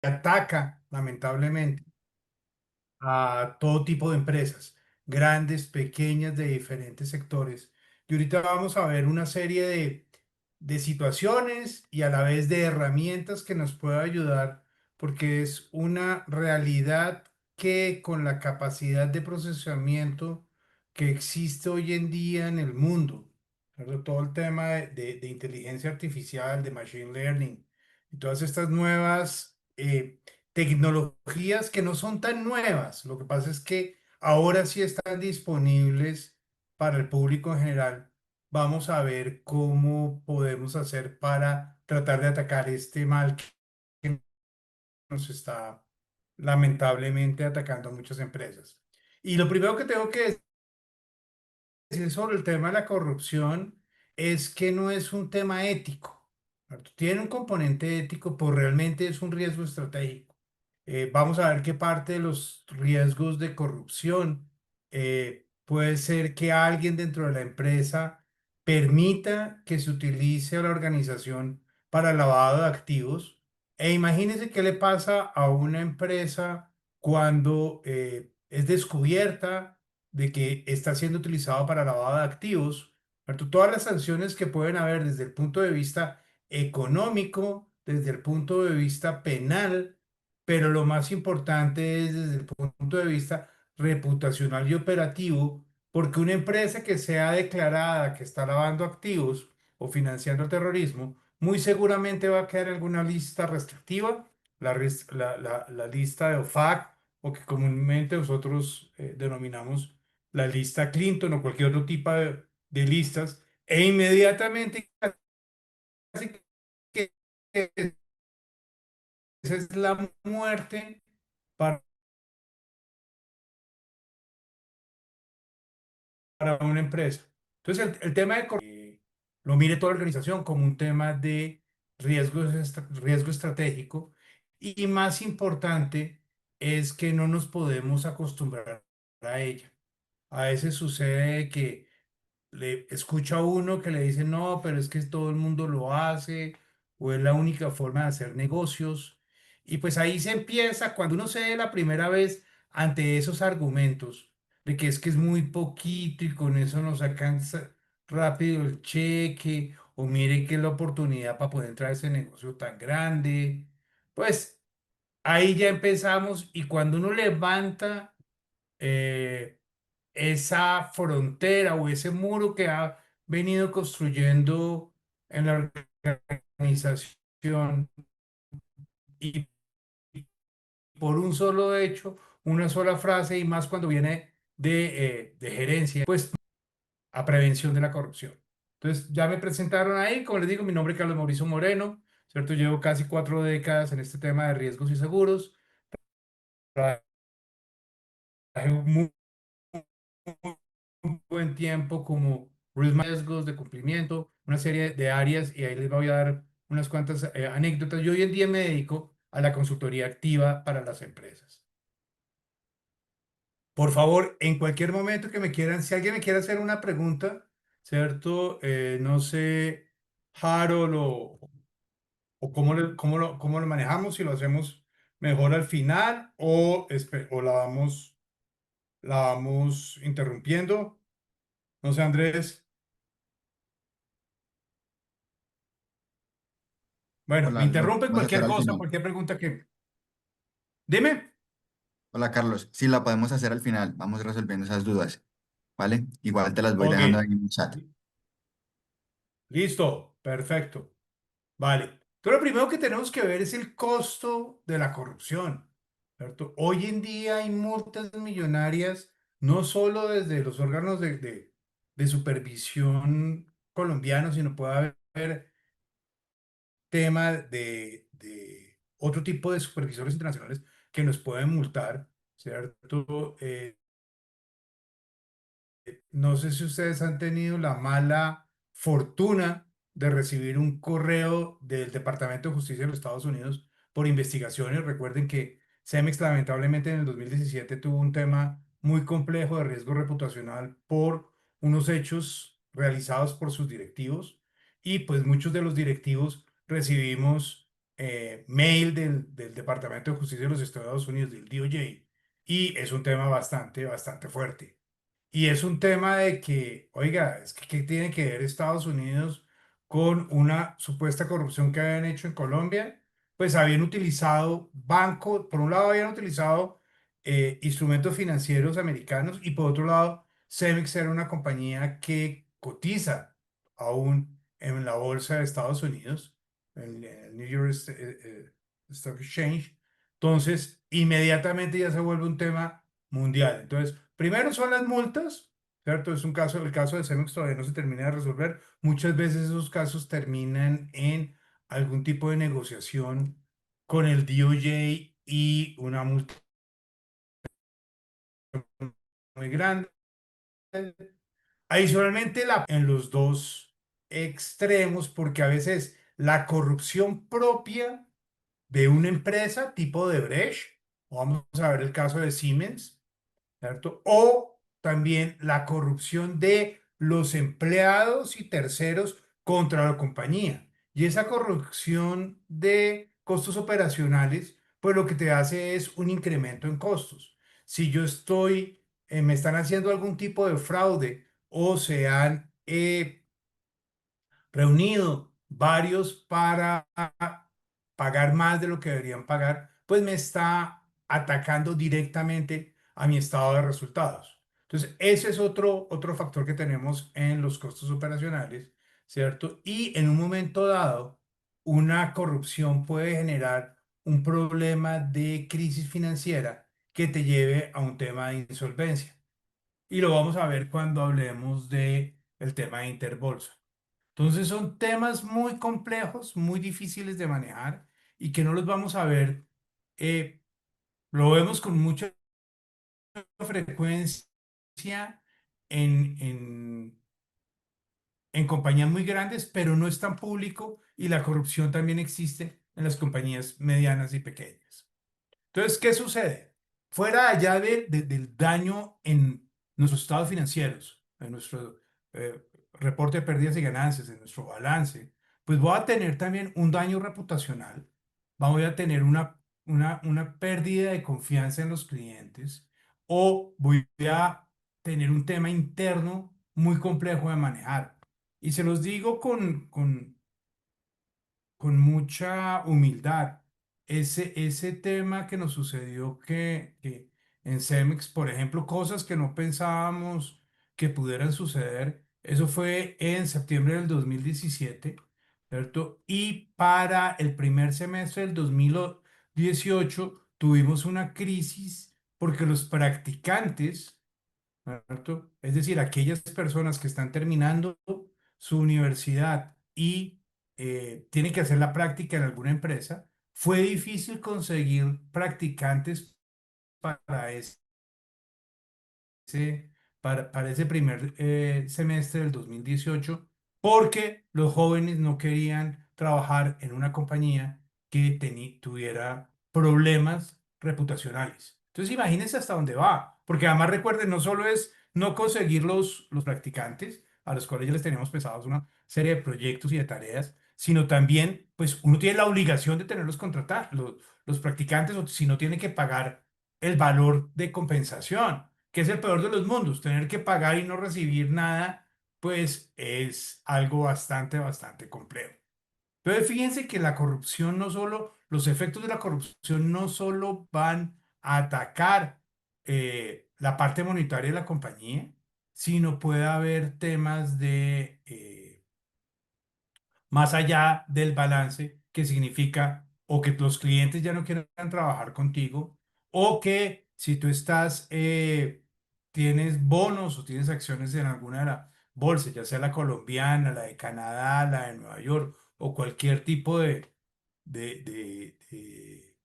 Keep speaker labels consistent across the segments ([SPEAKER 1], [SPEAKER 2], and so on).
[SPEAKER 1] ataca, lamentablemente, a todo tipo de empresas, grandes, pequeñas, de diferentes sectores. Y ahorita vamos a ver una serie de situaciones y a la vez de herramientas que nos puede ayudar, porque es una realidad que con la capacidad de procesamiento que existe hoy en día en el mundo, ¿verdad? Todo el tema de inteligencia artificial, de machine learning y todas estas nuevas tecnologías que no son tan nuevas. Lo que pasa es que ahora sí están disponibles para el público en general. Vamos a ver cómo podemos hacer para tratar de atacar este mal que nos está lamentablemente atacando a muchas empresas. Y lo primero que tengo que decir sobre el tema de la corrupción es que no es un tema ético, ¿cierto? Tiene un componente ético, pero realmente es un riesgo estratégico. Vamos a ver qué parte de los riesgos de corrupción puede ser que alguien dentro de la empresa permita que se utilice a la organización para lavado de activos. E imagínense qué le pasa a una empresa cuando es descubierta de que está siendo utilizado para lavado de activos, ¿cierto? Todas las sanciones que pueden haber desde el punto de vista económico, desde el punto de vista penal, pero lo más importante es desde el punto de vista reputacional y operativo, porque una empresa que sea declarada que está lavando activos o financiando el terrorismo, muy seguramente va a quedar en alguna lista restrictiva, la lista de OFAC, o que comúnmente nosotros denominamos la lista Clinton o cualquier otro tipo de listas, e inmediatamente casi que esa es la muerte para una empresa. Entonces, el tema de lo mire toda la organización como un tema de riesgo estratégico y más importante es que no nos podemos acostumbrar a ella. A veces sucede que le escucha a uno que le dice, no, pero es que todo el mundo lo hace, o es la única forma de hacer negocios. Y pues ahí se empieza, cuando uno se ve la primera vez ante esos argumentos, de que es muy poquito y con eso nos alcanza rápido el cheque, o mire que es la oportunidad para poder entrar a ese negocio tan grande, pues ahí ya empezamos y cuando uno levanta eh, esa frontera o ese muro que ha venido construyendo en la organización y por un solo hecho, una sola frase y más cuando viene de gerencia, pues a prevención de la corrupción. Entonces, ya me presentaron ahí, como les digo, mi nombre es Carlos Mauricio Moreno, ¿cierto? Llevo casi 4 décadas en este tema de riesgos y seguros. Trabajé un buen tiempo como riesgos de cumplimiento, una serie de áreas y ahí les voy a dar unas cuantas anécdotas. Yo hoy en día me dedico a la consultoría activa para las empresas. Por favor, en cualquier momento que me quieran, si alguien me quiere hacer una pregunta, ¿cierto? No sé, Harold o cómo lo manejamos, si lo hacemos mejor al final o la vamos interrumpiendo. No sé, Andrés. Bueno, me
[SPEAKER 2] Hola, lo
[SPEAKER 1] interrumpen
[SPEAKER 2] vamos a hacer
[SPEAKER 1] cualquier
[SPEAKER 2] al
[SPEAKER 1] cosa,
[SPEAKER 2] final.
[SPEAKER 1] cualquier pregunta que... Dime.
[SPEAKER 2] Hola, Carlos. Sí, la podemos hacer al final. Vamos resolviendo esas dudas, ¿vale? Igual te las voy
[SPEAKER 1] Ok.
[SPEAKER 2] dejando ahí en el chat.
[SPEAKER 1] Listo. Perfecto. Vale. Entonces, lo primero que tenemos que ver es el costo de la corrupción, ¿cierto? Hoy en día hay multas millonarias, no solo desde los órganos de supervisión colombianos, sino puede haber tema de otro tipo de supervisores internacionales que nos pueden multar, ¿cierto? No sé si ustedes han tenido la mala fortuna de recibir un correo del Departamento de Justicia de los Estados Unidos por investigaciones. Recuerden que Cemex lamentablemente en el 2017 tuvo un tema muy complejo de riesgo reputacional por unos hechos realizados por sus directivos y pues muchos de los directivos recibimos mail del Departamento de Justicia de los Estados Unidos, del DOJ, y es un tema bastante, bastante fuerte. Y es un tema de que, oiga, es que ¿qué tiene que ver Estados Unidos con una supuesta corrupción que habían hecho en Colombia? Pues habían utilizado bancos, por un lado habían utilizado instrumentos financieros americanos y por otro lado, Cemex era una compañía que cotiza aún en la bolsa de Estados Unidos, en el New York Stock Exchange. Entonces, inmediatamente ya se vuelve un tema mundial. Entonces, primero son las multas, ¿cierto? Es un caso, el caso de Cemex todavía no se termina de resolver. Muchas veces esos casos terminan en algún tipo de negociación con el DOJ y una multa muy grande. Adicionalmente, en los dos extremos, porque a veces la corrupción propia de una empresa tipo de Brecht, o vamos a ver el caso de Siemens, ¿cierto? O también la corrupción de los empleados y terceros contra la compañía. Y esa corrupción de costos operacionales, pues lo que te hace es un incremento en costos. Si yo me están haciendo algún tipo de fraude o se han reunido varios para pagar más de lo que deberían pagar, pues me está atacando directamente a mi estado de resultados. Entonces, ese es otro factor que tenemos en los costos operacionales, ¿cierto? Y en un momento dado, una corrupción puede generar un problema de crisis financiera que te lleve a un tema de insolvencia. Y lo vamos a ver cuando hablemos de el tema de Interbolsa. Entonces son temas muy complejos, muy difíciles de manejar y que no los vamos a ver, eh, lo vemos con mucha frecuencia en, en, en compañías muy grandes, pero no es tan público y la corrupción también existe en las compañías medianas y pequeñas. Entonces, ¿qué sucede? Fuera allá del daño en nuestros estados financieros, en nuestro reporte de pérdidas y ganancias, en nuestro balance, pues voy a tener también un daño reputacional, voy a tener una pérdida de confianza en los clientes o voy a tener un tema interno muy complejo de manejar. Y se los digo con mucha humildad. Ese tema que nos sucedió que en Cemex, por ejemplo, cosas que no pensábamos que pudieran suceder, eso fue en septiembre del 2017, ¿cierto? Y para el primer semestre del 2018 tuvimos una crisis porque los practicantes, ¿cierto? Es decir, aquellas personas que están terminando su universidad y tienen que hacer la práctica en alguna empresa, fue difícil conseguir practicantes para ese, para ese primer semestre del 2018 porque los jóvenes no querían trabajar en una compañía que tuviera problemas reputacionales. Entonces, imagínense hasta dónde va, porque además recuerden, no solo es no conseguir los practicantes, a los cuales ya les teníamos pesados una serie de proyectos y de tareas, sino también, pues uno tiene la obligación de tenerlos contratar, los practicantes, o si no tiene que pagar el valor de compensación, que es el peor de los mundos. Tener que pagar y no recibir nada, pues es algo bastante, bastante complejo. Entonces, fíjense que la corrupción no solo, los efectos de la corrupción no solo van a atacar la parte monetaria de la compañía, sino puede haber temas de más allá del balance, que significa o que los clientes ya no quieran trabajar contigo, o que si tú tienes bonos o tienes acciones en alguna de las bolsas, ya sea la colombiana, la de Canadá, la de Nueva York, o cualquier tipo de, de, de-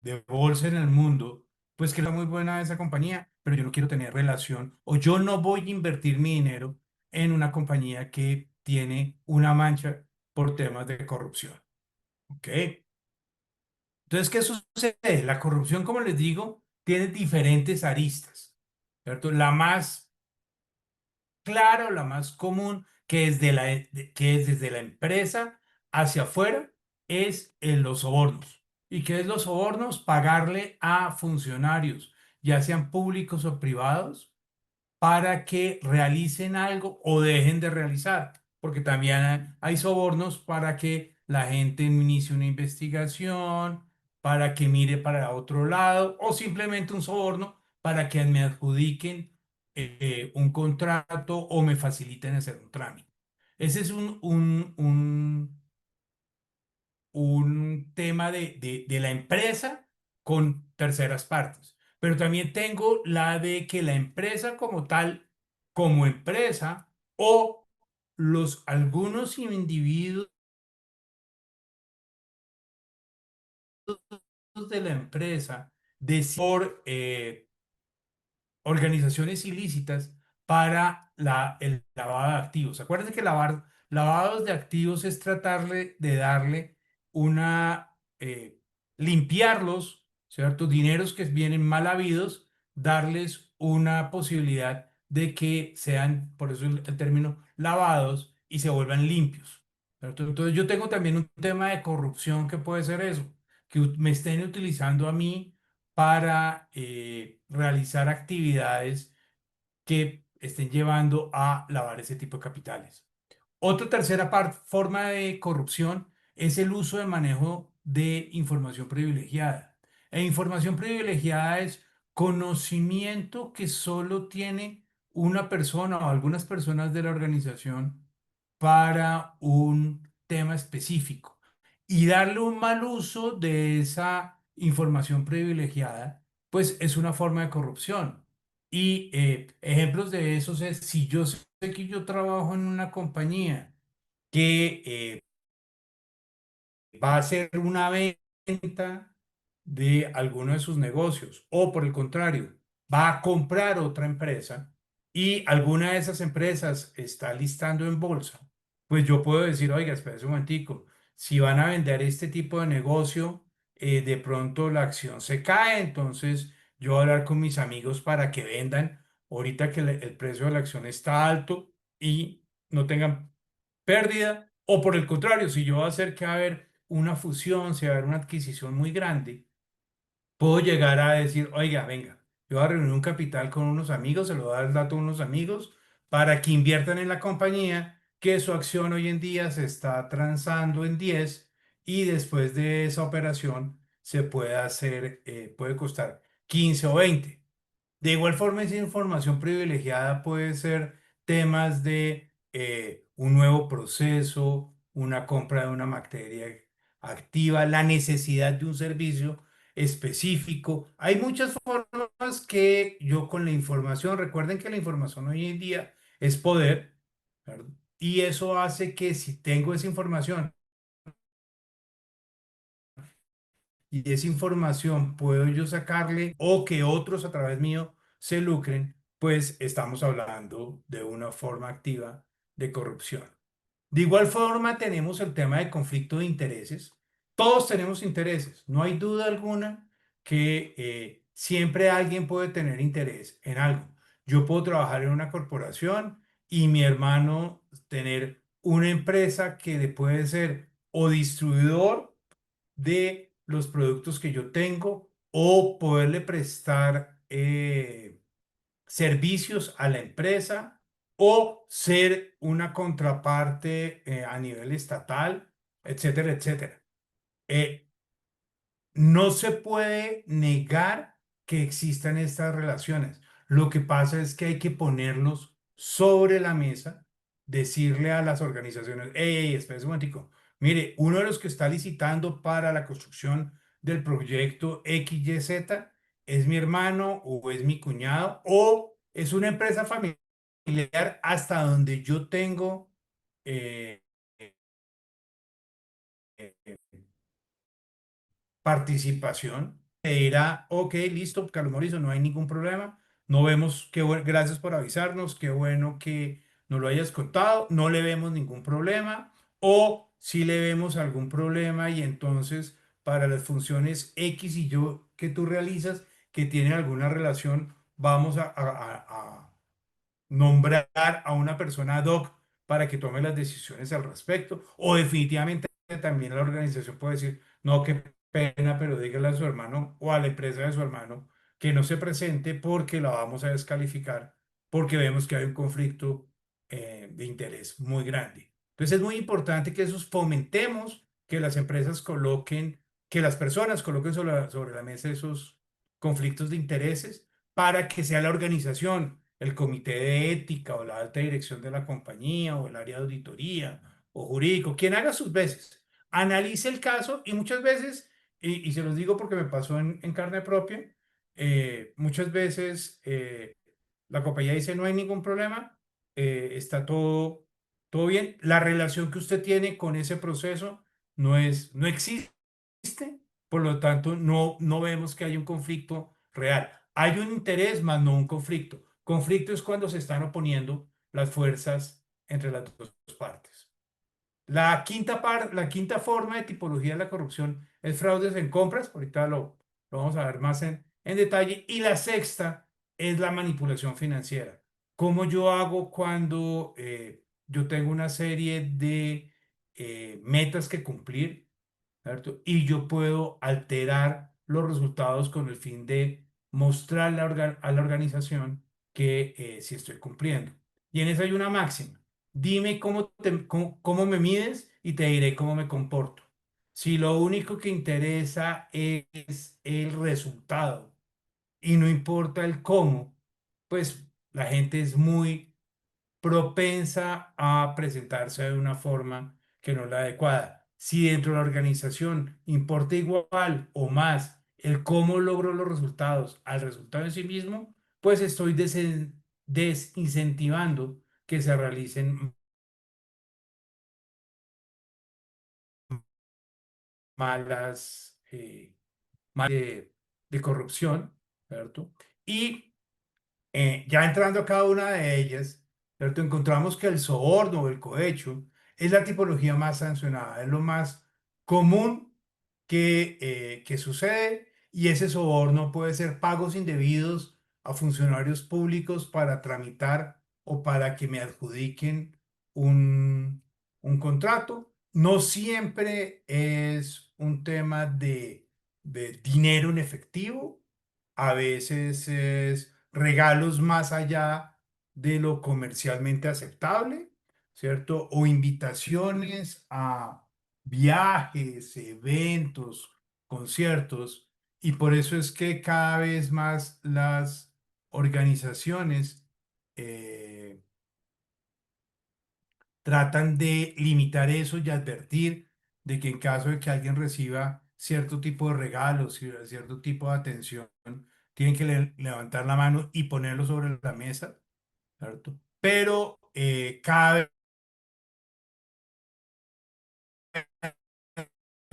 [SPEAKER 1] de bolsa en el mundo, pues que es muy buena esa compañía, pero yo no quiero tener relación o yo no voy a invertir mi dinero en una compañía que tiene una mancha por temas de corrupción. ¿Ok? Entonces, ¿qué sucede? La corrupción, como les digo, tiene diferentes aristas, ¿cierto? La más clara o la más común que es desde la empresa hacia afuera, es en los sobornos. ¿Y qué es los sobornos? Pagarle a funcionarios, ya sean públicos o privados, para que realicen algo o dejen de realizar, porque también hay sobornos para que la gente inicie una investigación, para que mire para otro lado, o simplemente un soborno para que me adjudiquen un contrato o me faciliten hacer un trámite. Ese es un tema de la empresa con terceras partes. Pero también tengo la de que la empresa como tal, como empresa, o algunos individuos de la empresa por organizaciones ilícitas para el lavado de activos. Acuérdense que lavados de activos es tratarle de darle una, limpiarlos, ¿cierto? Dineros que vienen mal habidos, darles una posibilidad de que sean, por eso el término, lavados y se vuelvan limpios, ¿cierto? Entonces yo tengo también un tema de corrupción que puede ser eso, que me estén utilizando a mí para realizar actividades que estén llevando a lavar ese tipo de capitales. Otra tercera forma de corrupción es el uso de manejo de información privilegiada. E información privilegiada es conocimiento que solo tiene una persona o algunas personas de la organización para un tema específico. Y darle un mal uso de esa información privilegiada, pues es una forma de corrupción. Y ejemplos de esos es si yo sé que yo trabajo en una compañía que va a hacer una venta de alguno de sus negocios o por el contrario, va a comprar otra empresa y alguna de esas empresas está listando en bolsa, pues yo puedo decir, oiga, espera un momentico, si van a vender este tipo de negocio, de pronto la acción se cae, entonces yo voy a hablar con mis amigos para que vendan ahorita que el precio de la acción está alto y no tengan pérdida, o por el contrario, si yo voy a hacer que va a haber una fusión, si va a haber una adquisición muy grande, puedo llegar a decir, oiga, venga, yo voy a reunir un capital con unos amigos, se lo voy a dar el dato a unos amigos para que inviertan en la compañía, que su acción hoy en día se está transando en 10 y después de esa operación se puede hacer, puede costar 15 o 20. De igual forma, esa información privilegiada puede ser temas de un nuevo proceso, una compra de una materia activa, la necesidad de un servicio específico. Hay muchas formas que yo con la información, recuerden que la información hoy en día es poder, ¿verdad? Y eso hace que si tengo esa información y esa información puedo yo sacarle o que otros a través mío se lucren, pues estamos hablando de una forma activa de corrupción. De igual forma tenemos el tema de conflicto de intereses. Todos tenemos intereses, no hay duda alguna que siempre alguien puede tener interés en algo. Yo puedo trabajar en una corporación y mi hermano tener una empresa que le puede ser o distribuidor de los productos que yo tengo o poderle prestar servicios a la empresa o ser una contraparte a nivel estatal, etcétera, etcétera. Eh, no se puede negar que existan estas relaciones. Lo que pasa es que hay que ponerlos sobre la mesa, decirle a las organizaciones, hey, espera un momentico, mire, uno de los que está licitando para la construcción del proyecto XYZ es mi hermano o es mi cuñado o es una empresa familiar hasta donde yo tengo eh, eh, participación, te dirá, ok, listo, Carlos Mauricio, no hay ningún problema, no vemos, gracias por avisarnos, qué bueno que nos lo hayas contado, no le vemos ningún problema, o si le vemos algún problema y entonces para las funciones X y yo que tú realizas, que tienen alguna relación, vamos a nombrar a una persona ad hoc para que tome las decisiones al respecto. O definitivamente también la organización puede decir, no, qué pena, pero dígale a su hermano o a la empresa de su hermano que no se presente porque la vamos a descalificar porque vemos que hay un conflicto de interés muy grande. Entonces es muy importante que esos fomentemos que las empresas coloquen, que las personas coloquen sobre la mesa esos conflictos de intereses para que sea la organización, el comité de ética o la alta dirección de la compañía o el área de auditoría o jurídico, quien haga sus veces, analice el caso y muchas veces, y se los digo porque me pasó en carne propia, muchas veces la compañía dice no hay ningún problema, está todo bien. La relación que usted tiene con ese proceso no existe, por lo tanto no vemos que haya un conflicto real. Hay un interés, más no un conflicto. Conflicto es cuando se están oponiendo las fuerzas entre las dos partes. La quinta forma de tipología de la corrupción es fraudes en compras. Ahorita lo vamos a ver más en detalle. Y la sexta es la manipulación financiera. ¿Cómo yo hago cuando yo tengo una serie de metas que cumplir, ¿cierto? Y yo puedo alterar los resultados con el fin de mostrarle a la organización que sí estoy cumpliendo. Y en eso hay una máxima. Dime cómo me mides y te diré cómo me comporto. Si lo único que interesa es el resultado y no importa el cómo, pues la gente es muy propensa a presentarse de una forma que no es la adecuada. Si dentro de la organización importa igual o más el cómo logro los resultados al resultado en sí mismo, pues estoy desincentivando que se realicen malas, de corrupción, ¿cierto? Y ya entrando a cada una de ellas, ¿cierto? Encontramos que el soborno o el cohecho es la tipología más sancionada, es lo más común que sucede y ese soborno puede ser pagos indebidos a funcionarios públicos para tramitar o para que me adjudiquen un, un contrato. No siempre es un tema de dinero en efectivo, a veces es regalos más allá de lo comercialmente aceptable, ¿cierto? O invitaciones a viajes, eventos, conciertos, y por eso es que cada vez más las organizaciones eh, tratan de limitar eso y advertir de que en caso de que alguien reciba cierto tipo de regalos, cierto tipo de atención, tienen que levantar la mano y ponerlo sobre la mesa, ¿cierto? Pero cada vez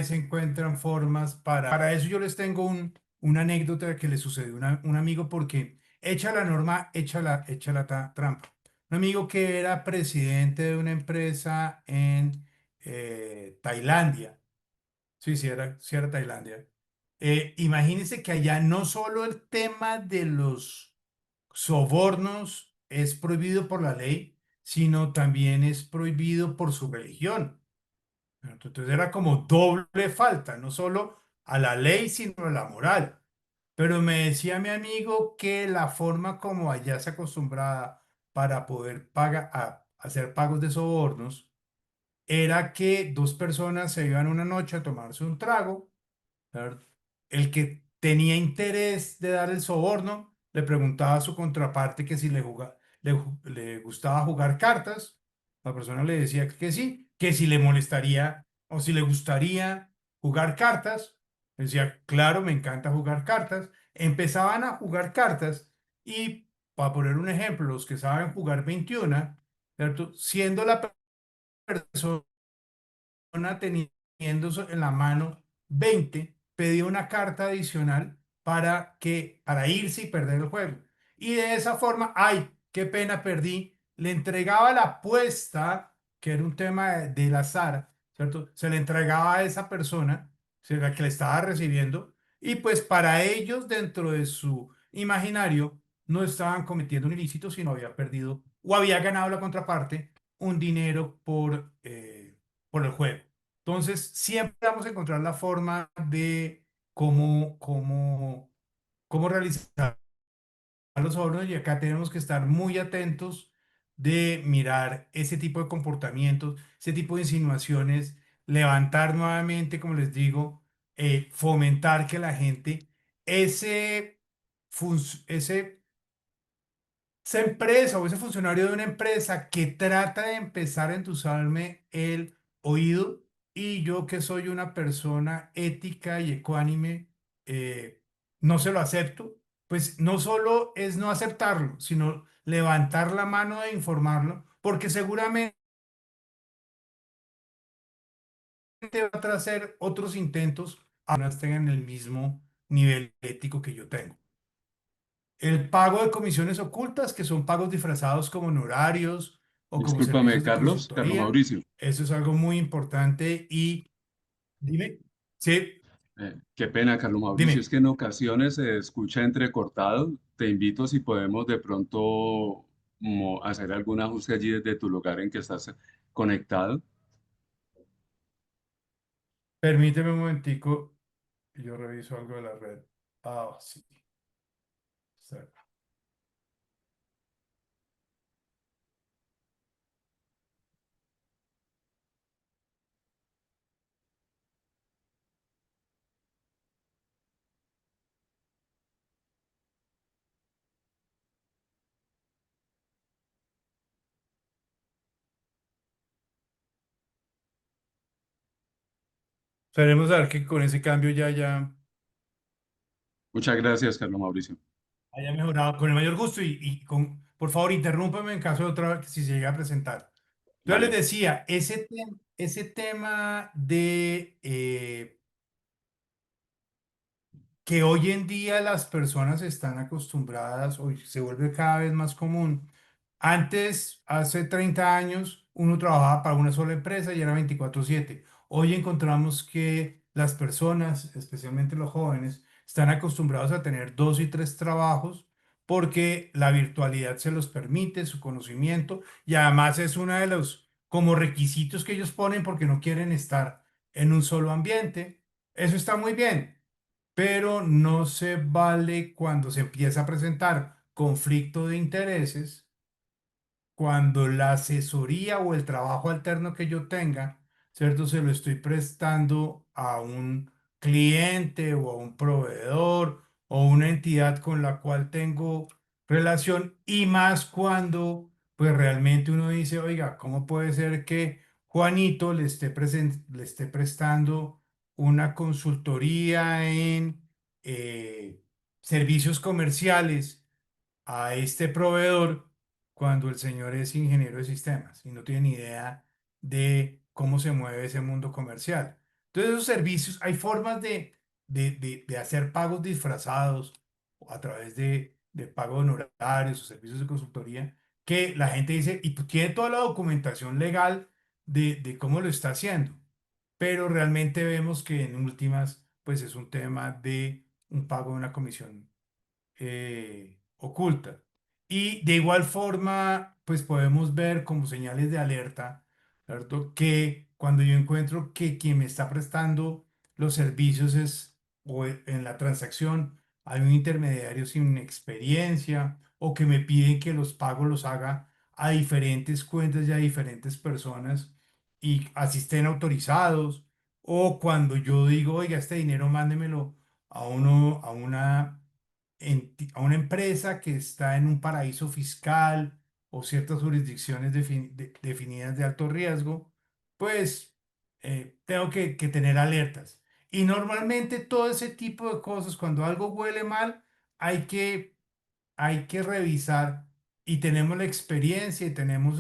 [SPEAKER 1] se encuentran formas para eso yo les tengo una anécdota que le sucedió a un amigo porque echa la norma, echa la trampa. Un amigo que era presidente de una empresa en Tailandia. Sí era Tailandia. Imagínense que allá no solo el tema de los sobornos es prohibido por la ley, sino también es prohibido por su religión. Entonces era como doble falta, no solo a la ley, sino a la moral. Pero me decía mi amigo que la forma como allá se acostumbraba para poder hacer pagos de sobornos era que dos personas se iban una noche a tomarse un trago, ¿verdad? El que tenía interés de dar el soborno le preguntaba a su contraparte que si le gustaba jugar cartas. La persona le decía que sí, que si le molestaría o si le gustaría jugar cartas. Decía, claro, me encanta jugar cartas. Empezaban a jugar cartas y, para poner un ejemplo, los que saben jugar 21, ¿cierto? Siendo la persona teniendo en la mano 20 pedía una carta adicional para irse y perder el juego. Y de esa forma, ay, qué pena, perdí. Le entregaba la apuesta, que era un tema del azar, ¿cierto? Se le entregaba a esa persona, la que le estaba recibiendo, y pues para ellos, dentro de su imaginario, no estaban cometiendo un ilícito, sino había perdido o había ganado la contraparte un dinero por el juego. Entonces, siempre vamos a encontrar la forma de cómo realizar los ahorros y acá tenemos que estar muy atentos de mirar ese tipo de comportamientos, ese tipo de insinuaciones, levantar nuevamente, como les digo, fomentar que la gente, ese, ese esa empresa o ese funcionario de una empresa que trata de empezar a entusarme el oído y yo que soy una persona ética y ecuánime, no se lo acepto, pues no solo es no aceptarlo, sino levantar la mano e informarlo, porque seguramente va a hacer otros intentos, apenas tengan el mismo nivel ético que yo tengo. El pago de comisiones ocultas, que son pagos disfrazados como honorarios o como
[SPEAKER 3] Discúlpame,
[SPEAKER 1] servicios de
[SPEAKER 3] Carlos
[SPEAKER 1] consultoría.
[SPEAKER 3] Mauricio.
[SPEAKER 1] Eso es algo muy importante y dime, sí,
[SPEAKER 3] Qué pena, Carlos Mauricio. Es
[SPEAKER 1] dime.
[SPEAKER 3] que en ocasiones se escucha entrecortado. Te invito si podemos de pronto hacer algún ajuste allí desde tu lugar en que estás conectado.
[SPEAKER 1] Permíteme un momentico, yo reviso algo de la red. Ah, sí. Está. Esperemos a ver que con ese cambio ya
[SPEAKER 3] Muchas gracias, Carlos Mauricio.
[SPEAKER 1] haya mejorado con el mayor gusto por favor, interrúmpame en caso de otra vez que si se llega a presentar. Yo les
[SPEAKER 3] Vale.
[SPEAKER 1] decía, ese tema de que hoy en día las personas están acostumbradas, hoy se vuelve cada vez más común. Antes, hace 30 años, uno trabajaba para una sola empresa y era 24/7. Hoy encontramos que las personas, especialmente los jóvenes, están acostumbrados a tener dos y tres trabajos porque la virtualidad se los permite, su conocimiento, y además es uno de los como requisitos que ellos ponen porque no quieren estar en un solo ambiente. Eso está muy bien, pero no se vale cuando se empieza a presentar conflicto de intereses, cuando la asesoría o el trabajo alterno que yo tenga, ¿cierto? Se lo estoy prestando a un cliente o a un proveedor o una entidad con la cual tengo relación y más cuando pues realmente uno dice, oiga, ¿cómo puede ser que Juanito le esté prestando una consultoría en servicios comerciales a este proveedor cuando el señor es ingeniero de sistemas y no tiene ni idea de cómo se mueve ese mundo comercial? Entonces, esos servicios, hay formas de hacer pagos disfrazados a través de pago de honorarios o servicios de consultoría que la gente dice, y pues tiene toda la documentación legal de cómo lo está haciendo, pero realmente vemos que en últimas, pues es un tema de un pago de una comisión oculta. Y de igual forma, pues podemos ver como señales de alerta, ¿cierto? Que cuando yo encuentro que quien me está prestando los servicios en la transacción hay un intermediario sin experiencia o que me piden que los pagos los haga a diferentes cuentas y a diferentes personas y así estén autorizados, o cuando yo digo, oiga, este dinero mándemelo a a una empresa que está en un paraíso fiscal o ciertas jurisdicciones definidas de alto riesgo, pues tengo que tener alertas. Y normalmente todo ese tipo de cosas, cuando algo huele mal, hay que hay que revisar y tenemos la experiencia y tenemos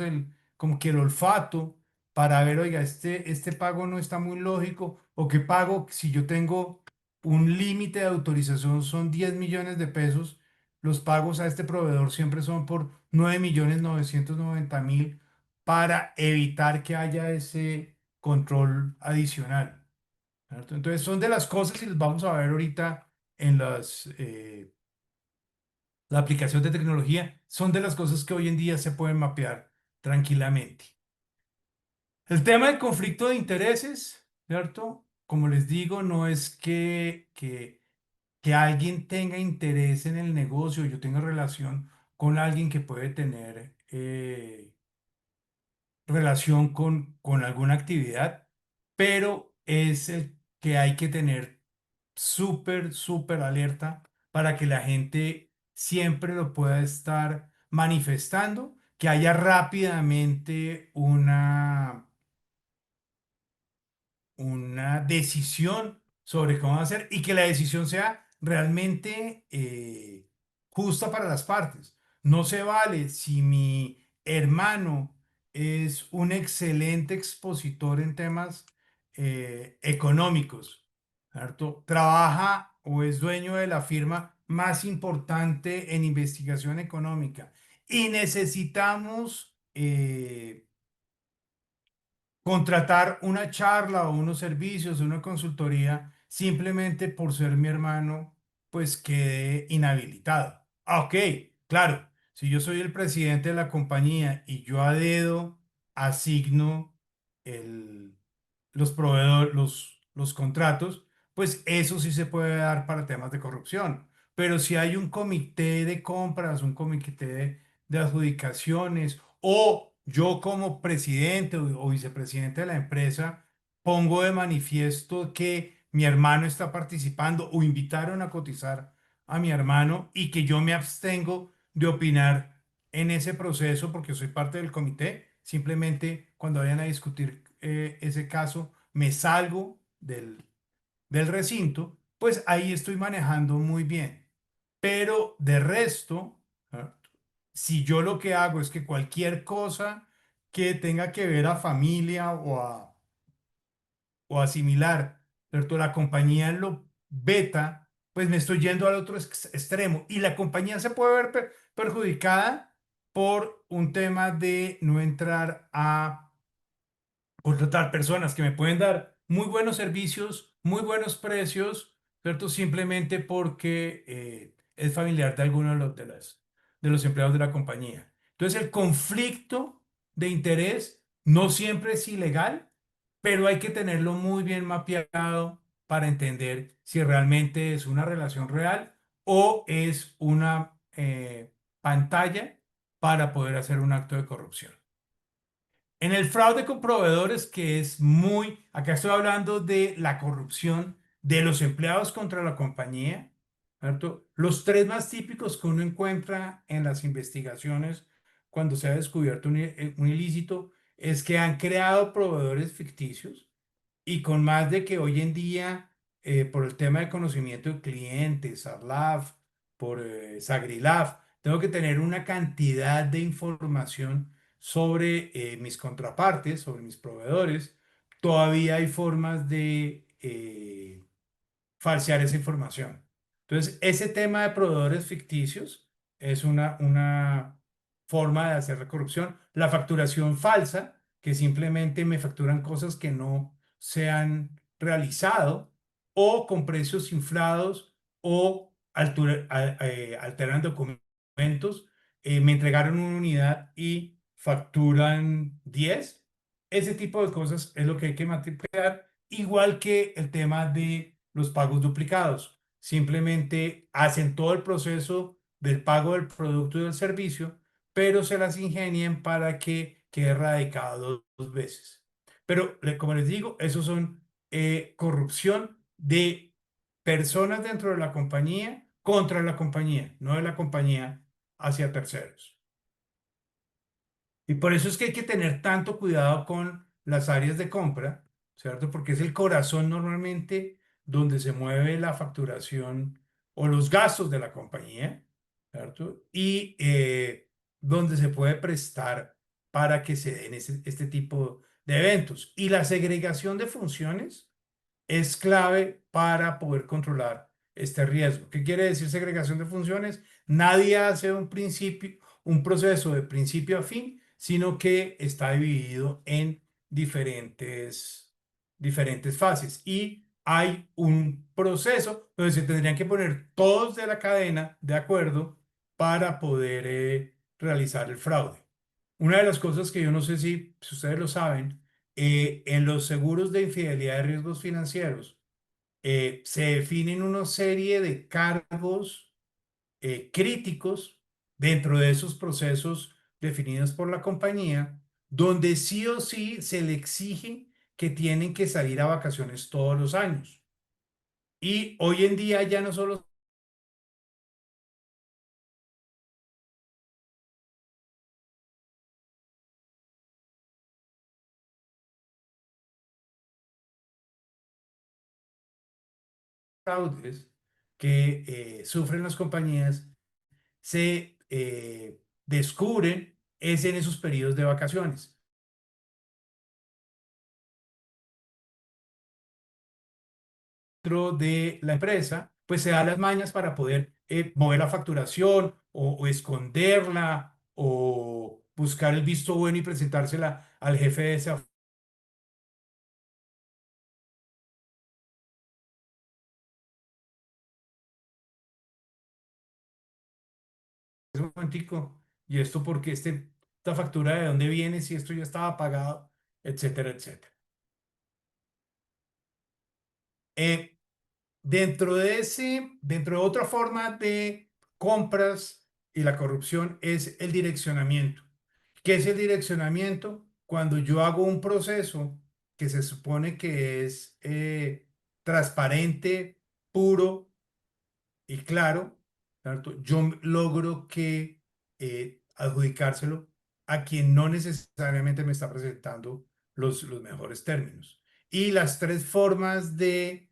[SPEAKER 1] como que el olfato para ver, oiga, este pago no está muy lógico o qué pago, si yo tengo un límite de autorización son 10 millones de pesos, los pagos a este proveedor siempre son por 9.990.000 para evitar que haya ese control adicional, ¿cierto? Entonces son de las cosas y las vamos a ver ahorita en la aplicación de tecnología son de las cosas que hoy en día se pueden mapear tranquilamente. El tema del conflicto de intereses, ¿cierto? Como les digo, no es que alguien tenga interés en el negocio, yo tenga relación con alguien que puede tener relación con alguna actividad, pero es el que hay que tener súper, súper alerta para que la gente siempre lo pueda estar manifestando, que haya rápidamente una decisión sobre cómo hacer y que la decisión sea realmente justa para las partes. No se vale si mi hermano es un excelente expositor en temas económicos, ¿cierto? Trabaja o es dueño de la firma más importante en investigación económica y necesitamos contratar una charla o unos servicios, una consultoría, simplemente por ser mi hermano, pues quede inhabilitado. Ah, ok, claro, si yo soy el presidente de la compañía y yo a dedo asigno el, los proveedores, los contratos, pues eso sí se puede dar para temas de corrupción. Pero si hay un comité de compras, un comité de adjudicaciones, o yo como presidente o vicepresidente de la empresa pongo de manifiesto que mi hermano está participando o invitaron a cotizar a mi hermano y que yo me abstengo de opinar en ese proceso porque soy parte del comité, simplemente cuando vayan a discutir ese caso me salgo del recinto, pues ahí estoy manejando muy bien. Pero de resto, ¿ah? Si yo lo que hago es que cualquier cosa que tenga que ver a familia o a similar, ¿cierto? La compañía lo beta, pues me estoy yendo al otro extremo y la compañía se puede ver perjudicada por un tema de no entrar a contratar personas que me pueden dar muy buenos servicios, muy buenos precios, ¿cierto? Simplemente porque es familiar de alguno de los empleados de la compañía. Entonces, el conflicto de interés no siempre es ilegal, pero hay que tenerlo muy bien mapeado para entender si realmente es una relación real o es una pantalla para poder hacer un acto de corrupción. En el fraude con proveedores, que es muy, acá estoy hablando de la corrupción de los empleados contra la compañía, ¿cierto? Los tres más típicos que uno encuentra en las investigaciones cuando se ha descubierto un ilícito es que han creado proveedores ficticios y con más de que hoy en día, por el tema de conocimiento de clientes, SARLAF, por SAGRILAF, tengo que tener una cantidad de información sobre mis contrapartes, sobre mis proveedores. Todavía hay formas de falsear esa información. Entonces, ese tema de proveedores ficticios es una forma de hacer la corrupción. La facturación falsa, que simplemente me facturan cosas que no se han realizado, o con precios inflados, o alteran documentos. Me entregaron una unidad y facturan 10. Ese tipo de cosas es lo que hay que mapear, igual que el tema de los pagos duplicados. Simplemente hacen todo el proceso del pago del producto y del servicio, pero se las ingenian para que quede radicado dos veces. Pero como les digo, esos son corrupción de personas dentro de la compañía contra la compañía, no de la compañía hacia terceros. Y por eso es que hay que tener tanto cuidado con las áreas de compra, ¿cierto? Porque es el corazón normalmente donde se mueve la facturación o los gastos de la compañía, ¿cierto? Y donde se puede prestar para que se den este tipo de eventos. Y la segregación de funciones es clave para poder controlar este riesgo. ¿Qué quiere decir segregación de funciones? Nadie hace un proceso de principio a fin, sino que está dividido en diferentes fases. Y hay un proceso donde se tendrían que poner todos de la cadena de acuerdo para poder realizar el fraude. Una de las cosas que yo no sé si ustedes lo saben, En los seguros de infidelidad de riesgos financieros se definen una serie de cargos críticos dentro de esos procesos definidos por la compañía, donde sí o sí se le exige que tienen que salir a vacaciones todos los años. Y hoy en día ya no solo fraudes que sufren las compañías se descubren es en esos periodos de vacaciones. Dentro de la empresa, pues se da las mañas para poder mover la facturación o esconderla o buscar el visto bueno y presentársela al jefe de esa. Un momentico, y esto porque esta factura de dónde viene, si esto ya estaba pagado, etcétera, etcétera. Eh, dentro de otra forma de compras y la corrupción es el direccionamiento. ¿Qué es el direccionamiento? Cuando yo hago un proceso que se supone que es transparente, puro, y claro, ¿cierto? Yo logro que adjudicárselo a quien no necesariamente me está presentando los mejores términos. Y las tres formas de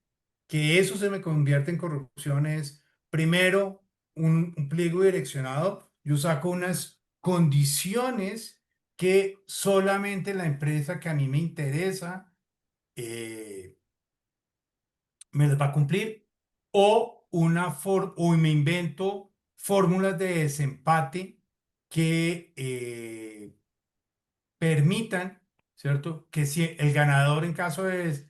[SPEAKER 1] que eso se me convierte en corrupción es, primero, un pliego direccionado. Yo saco unas condiciones que solamente la empresa que a mí me interesa eh, me las va a cumplir o me invento fórmulas de desempate que permitan, ¿cierto? Que si el ganador en caso de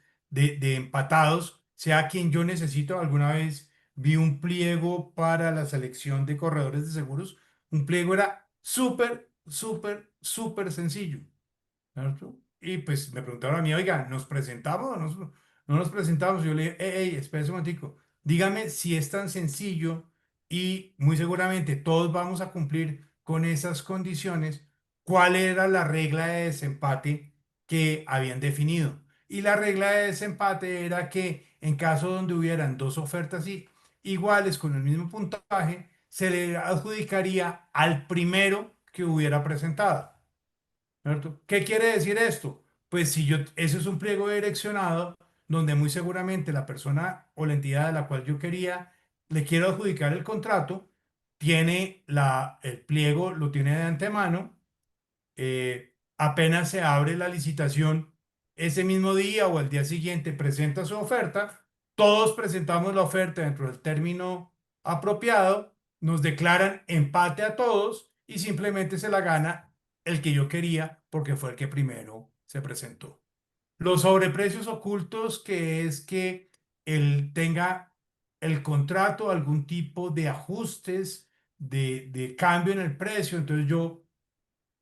[SPEAKER 1] empatados sea quien yo necesito. Alguna vez vi un pliego para la selección de corredores de seguros. Un pliego era súper, súper, súper sencillo. ¿Cierto? Y pues me preguntaron a mí, oiga, ¿nos presentamos o no nos presentamos? Yo le dije, hey, espérese un momentico, dígame si es tan sencillo y muy seguramente todos vamos a cumplir con esas condiciones, ¿cuál era la regla de desempate que habían definido? Y la regla de desempate era que en caso donde hubieran dos ofertas iguales con el mismo puntaje, se le adjudicaría al primero que hubiera presentado. ¿Cierto? ¿Qué quiere decir esto? Pues si yo, ese es un pliego direccionado donde muy seguramente la persona o la entidad a la cual yo quería, le quiero adjudicar el contrato, tiene el pliego, lo tiene de antemano, apenas se abre la licitación, ese mismo día o al día siguiente presenta su oferta, todos presentamos la oferta dentro del término apropiado, nos declaran empate a todos y simplemente se la gana el que yo quería porque fue el que primero se presentó. Los sobreprecios ocultos, que es que él tenga el contrato algún tipo de ajustes, de cambio en el precio, entonces yo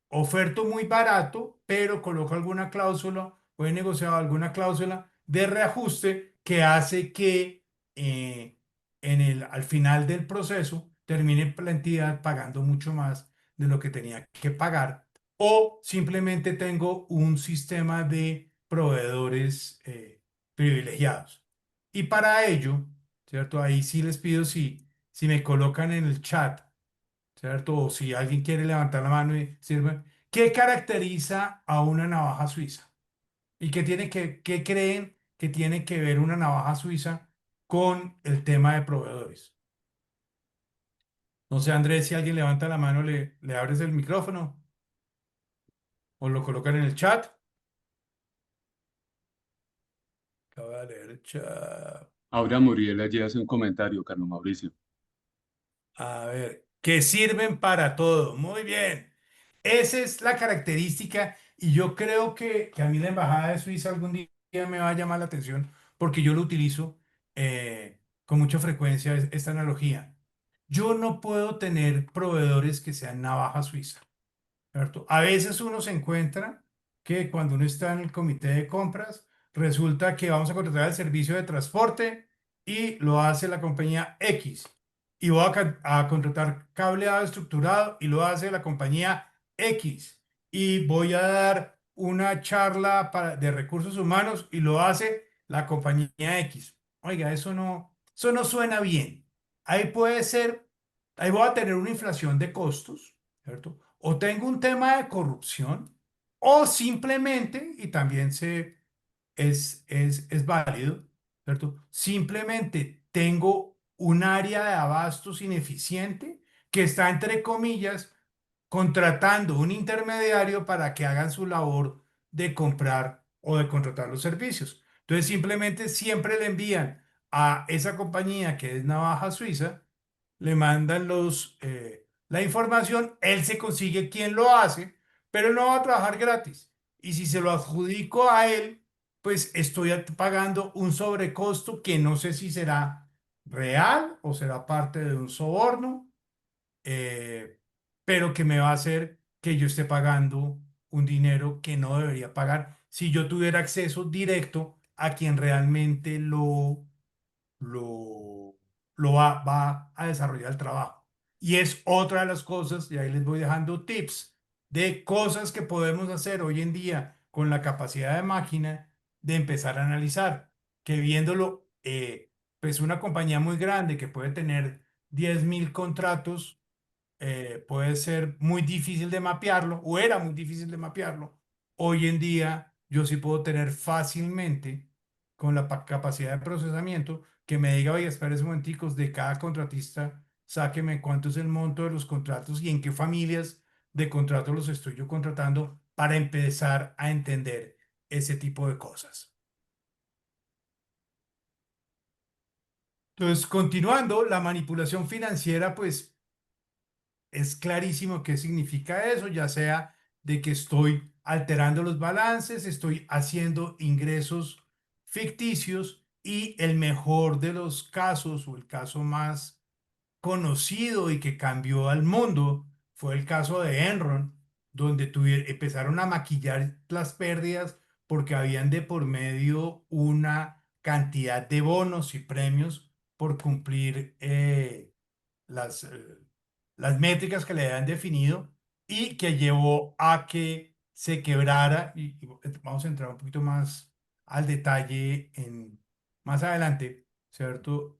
[SPEAKER 1] oferto muy barato, pero coloco alguna cláusula o he negociado alguna cláusula de reajuste que hace que al final del proceso termine la entidad pagando mucho más de lo que tenía que pagar, o simplemente tengo un sistema de proveedores privilegiados. Y para ello, ¿cierto? Ahí sí les pido si me colocan en el chat, ¿cierto? O si alguien quiere levantar la mano y sirve. ¿Qué caracteriza a una navaja suiza? ¿Y qué creen que tiene que ver una navaja suiza con el tema de proveedores? No sé, Andrés, si alguien levanta la mano, le abres el micrófono o lo colocan en el chat. Acabo de leer el chat.
[SPEAKER 3] Ahora Muriel allí hace un comentario, Carlos Mauricio.
[SPEAKER 1] A ver, que sirven para todo. Muy bien. Esa es la característica y yo creo que a mí la Embajada de Suiza algún día me va a llamar la atención porque yo lo utilizo con mucha frecuencia, esta analogía. Yo no puedo tener proveedores que sean navaja suiza, ¿cierto? A veces uno se encuentra que cuando uno está en el comité de compras, resulta que vamos a contratar el servicio de transporte y lo hace la compañía X. Y voy a contratar cableado estructurado y lo hace la compañía X. Y voy a dar una charla de recursos humanos y lo hace la compañía X. Oiga, eso no suena bien. Ahí puede ser, ahí voy a tener una inflación de costos, ¿cierto? O tengo un tema de corrupción, o simplemente, y también es válido, ¿cierto? Simplemente tengo un área de abastos ineficiente que está, entre comillas, contratando un intermediario para que hagan su labor de comprar o de contratar los servicios. Entonces, simplemente siempre le envían a esa compañía que es Navaja Suiza, le mandan la información, él se consigue quien lo hace, pero él no va a trabajar gratis. Y si se lo adjudico a él, pues estoy pagando un sobrecosto que no sé si será real o será parte de un soborno, eh, pero que me va a hacer que yo esté pagando un dinero que no debería pagar si yo tuviera acceso directo a quien realmente lo, va a desarrollar el trabajo. Y es otra de las cosas, y ahí les voy dejando tips de cosas que podemos hacer hoy en día con la capacidad de máquina de empezar a analizar, que viéndolo, pues una compañía muy grande que puede tener 10.000 contratos, puede ser muy difícil de mapearlo, o era muy difícil de mapearlo. Hoy en día yo sí puedo tener fácilmente, con la capacidad de procesamiento, que me diga, oye, espera un momentico, de cada contratista, sáqueme cuánto es el monto de los contratos y en qué familias de contratos los estoy yo contratando para empezar a entender ese tipo de cosas. Entonces, continuando, la manipulación financiera, pues es clarísimo qué significa eso, ya sea de que estoy alterando los balances, estoy haciendo ingresos ficticios, y el mejor de los casos, o el caso más conocido y que cambió al mundo, fue el caso de Enron, donde empezaron a maquillar las pérdidas porque habían de por medio una cantidad de bonos y premios por cumplir las, eh, las métricas que le habían definido, y que llevó a que se quebrara. Y vamos a entrar un poquito más al detalle más adelante, ¿cierto?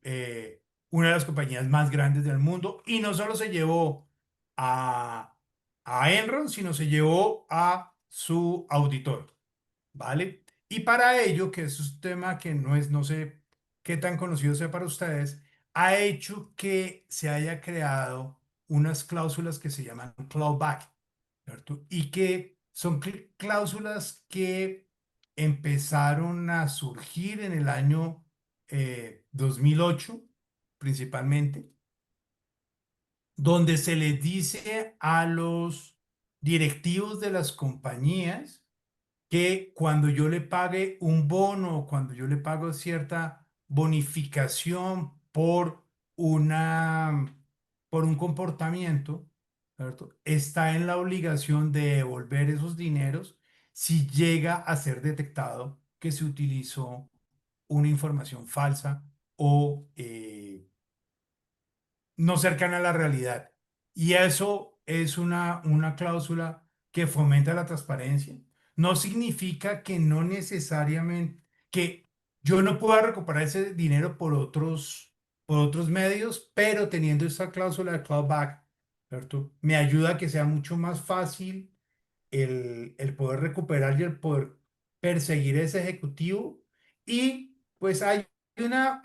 [SPEAKER 1] Una de las compañías más grandes del mundo, y no solo se llevó a, a Enron, sino se llevó a su auditor. ¿Vale? Y para ello, que es un tema que no sé qué tan conocido sea para ustedes, ha hecho que se haya creado unas cláusulas que se llaman clawback, ¿cierto? Y que son cláusulas que empezaron a surgir en el año 2008, principalmente, donde se les dice a los directivos de las compañías que cuando yo le pague un bono, o cuando yo le pago cierta bonificación una, por un comportamiento, ¿cierto? Está en la obligación de devolver esos dineros si llega a ser detectado que se utilizó una información falsa o no cercana a la realidad. Y eso es una cláusula que fomenta la transparencia. No significa que no necesariamente, que yo no pueda recuperar ese dinero por otros medios, pero teniendo esa cláusula de clawback, ¿cierto? Me ayuda a que sea mucho más fácil el poder recuperar y el poder perseguir ese ejecutivo. Y pues hay una,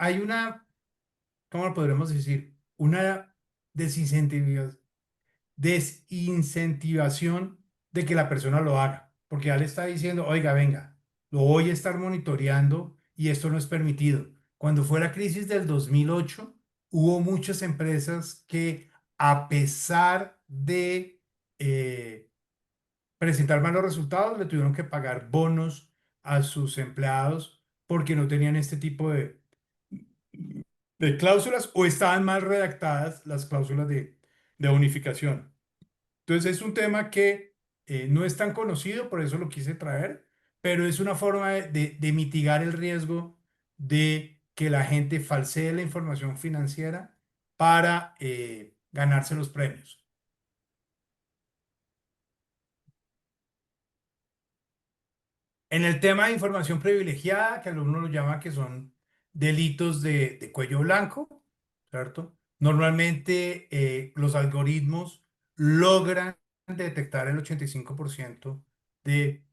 [SPEAKER 1] ¿cómo lo podremos decir? Una desincentivación de que la persona lo haga, porque ya le está diciendo, oiga, venga, lo voy a estar monitoreando y esto no es permitido. Cuando fue la crisis del 2008, hubo muchas empresas que, a pesar de presentar malos resultados, le tuvieron que pagar bonos a sus empleados porque no tenían este tipo de cláusulas, o estaban mal redactadas las cláusulas de bonificación. Entonces es un tema que No es tan conocido, por eso lo quise traer, pero es una forma de mitigar el riesgo de que la gente falsee la información financiera para ganarse los premios. En el tema de información privilegiada, que algunos lo llaman que son delitos de cuello blanco, ¿cierto? Normalmente los algoritmos logran detectar el 85% de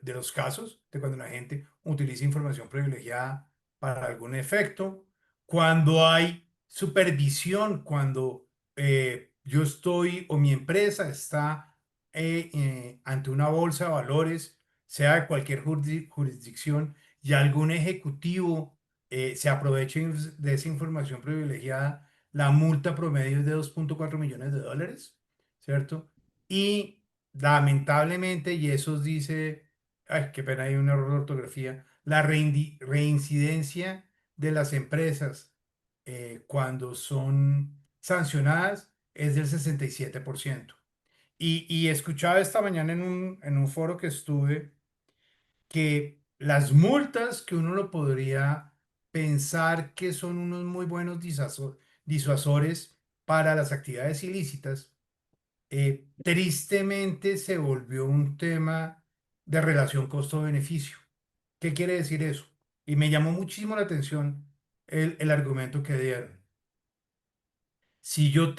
[SPEAKER 1] los casos de cuando la gente utiliza información privilegiada para algún efecto. Cuando hay supervisión, cuando yo estoy o mi empresa está ante una bolsa de valores, sea de cualquier jurisdicción, y algún ejecutivo se aproveche de esa información privilegiada, la multa promedio es de 2,4 millones de dólares, ¿cierto? Y lamentablemente, y eso dice, ay, qué pena, hay un error de ortografía, la reincidencia de las empresas cuando son sancionadas es del 67%. Y escuchaba esta mañana en un foro que estuve que las multas que uno lo podría pensar que son unos muy buenos disuasores para las actividades ilícitas, tristemente se volvió un tema de relación costo-beneficio. ¿Qué quiere decir eso? Y me llamó muchísimo la atención el argumento que dieron. Si yo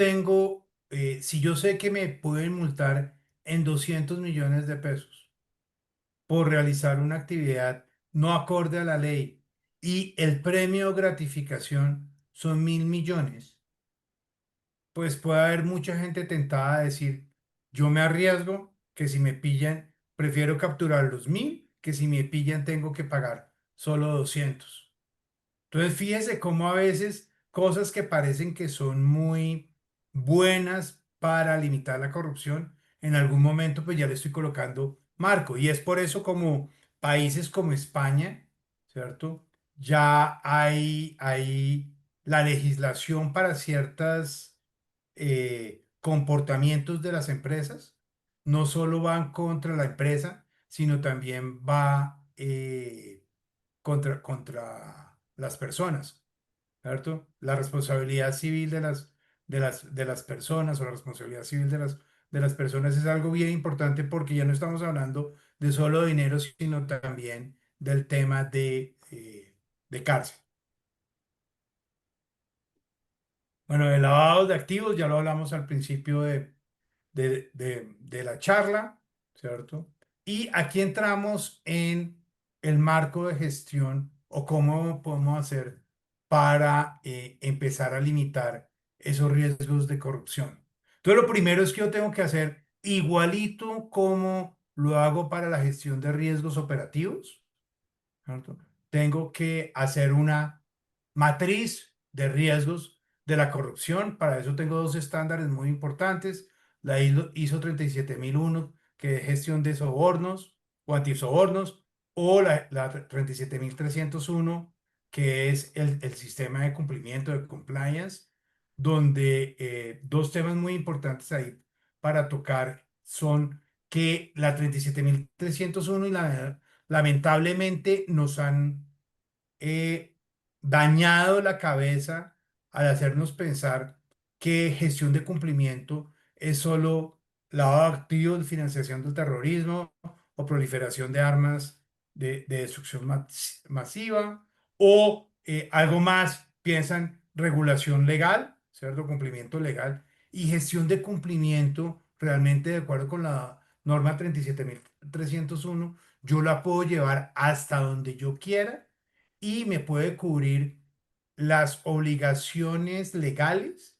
[SPEAKER 1] sé que me pueden multar en 200 millones de pesos por realizar una actividad no acorde a la ley y el premio o gratificación son 1.000 millones, pues puede haber mucha gente tentada a decir, yo me arriesgo que si me pillan, prefiero capturar los 1.000 que si me pillan tengo que pagar solo 200. Entonces, fíjese cómo a veces cosas que parecen que son muy buenas para limitar la corrupción, en algún momento pues ya le estoy colocando marco. Y es por eso como países como España, ¿cierto? Ya hay la legislación para ciertos comportamientos de las empresas. No solo van contra la empresa, sino también va contra las personas, ¿cierto? La responsabilidad civil de las personas o la responsabilidad civil de las personas es algo bien importante porque ya no estamos hablando de solo dinero, sino también del tema de cárcel. Bueno, el lavado de activos ya lo hablamos al principio de la charla, ¿cierto? Y aquí entramos en el marco de gestión o cómo podemos hacer para empezar a limitar esos riesgos de corrupción. Entonces, lo primero es que yo tengo que hacer igualito como lo hago para la gestión de riesgos operativos, ¿cierto? Tengo que hacer una matriz de riesgos de la corrupción. Para eso tengo dos estándares muy importantes. La ISO 37001, que es gestión de sobornos o antisobornos, o la 37301, que es el sistema de cumplimiento de compliance, donde dos temas muy importantes ahí para tocar son que la 37301 y lamentablemente nos han eh, dañado la cabeza al hacernos pensar que gestión de cumplimiento es solo lavado de activos, financiación del terrorismo o proliferación de armas de destrucción masiva o algo más, piensan regulación legal, ¿cierto? Cumplimiento legal y gestión de cumplimiento realmente de acuerdo con la norma 37301, yo la puedo llevar hasta donde yo quiera y me puede cubrir las obligaciones legales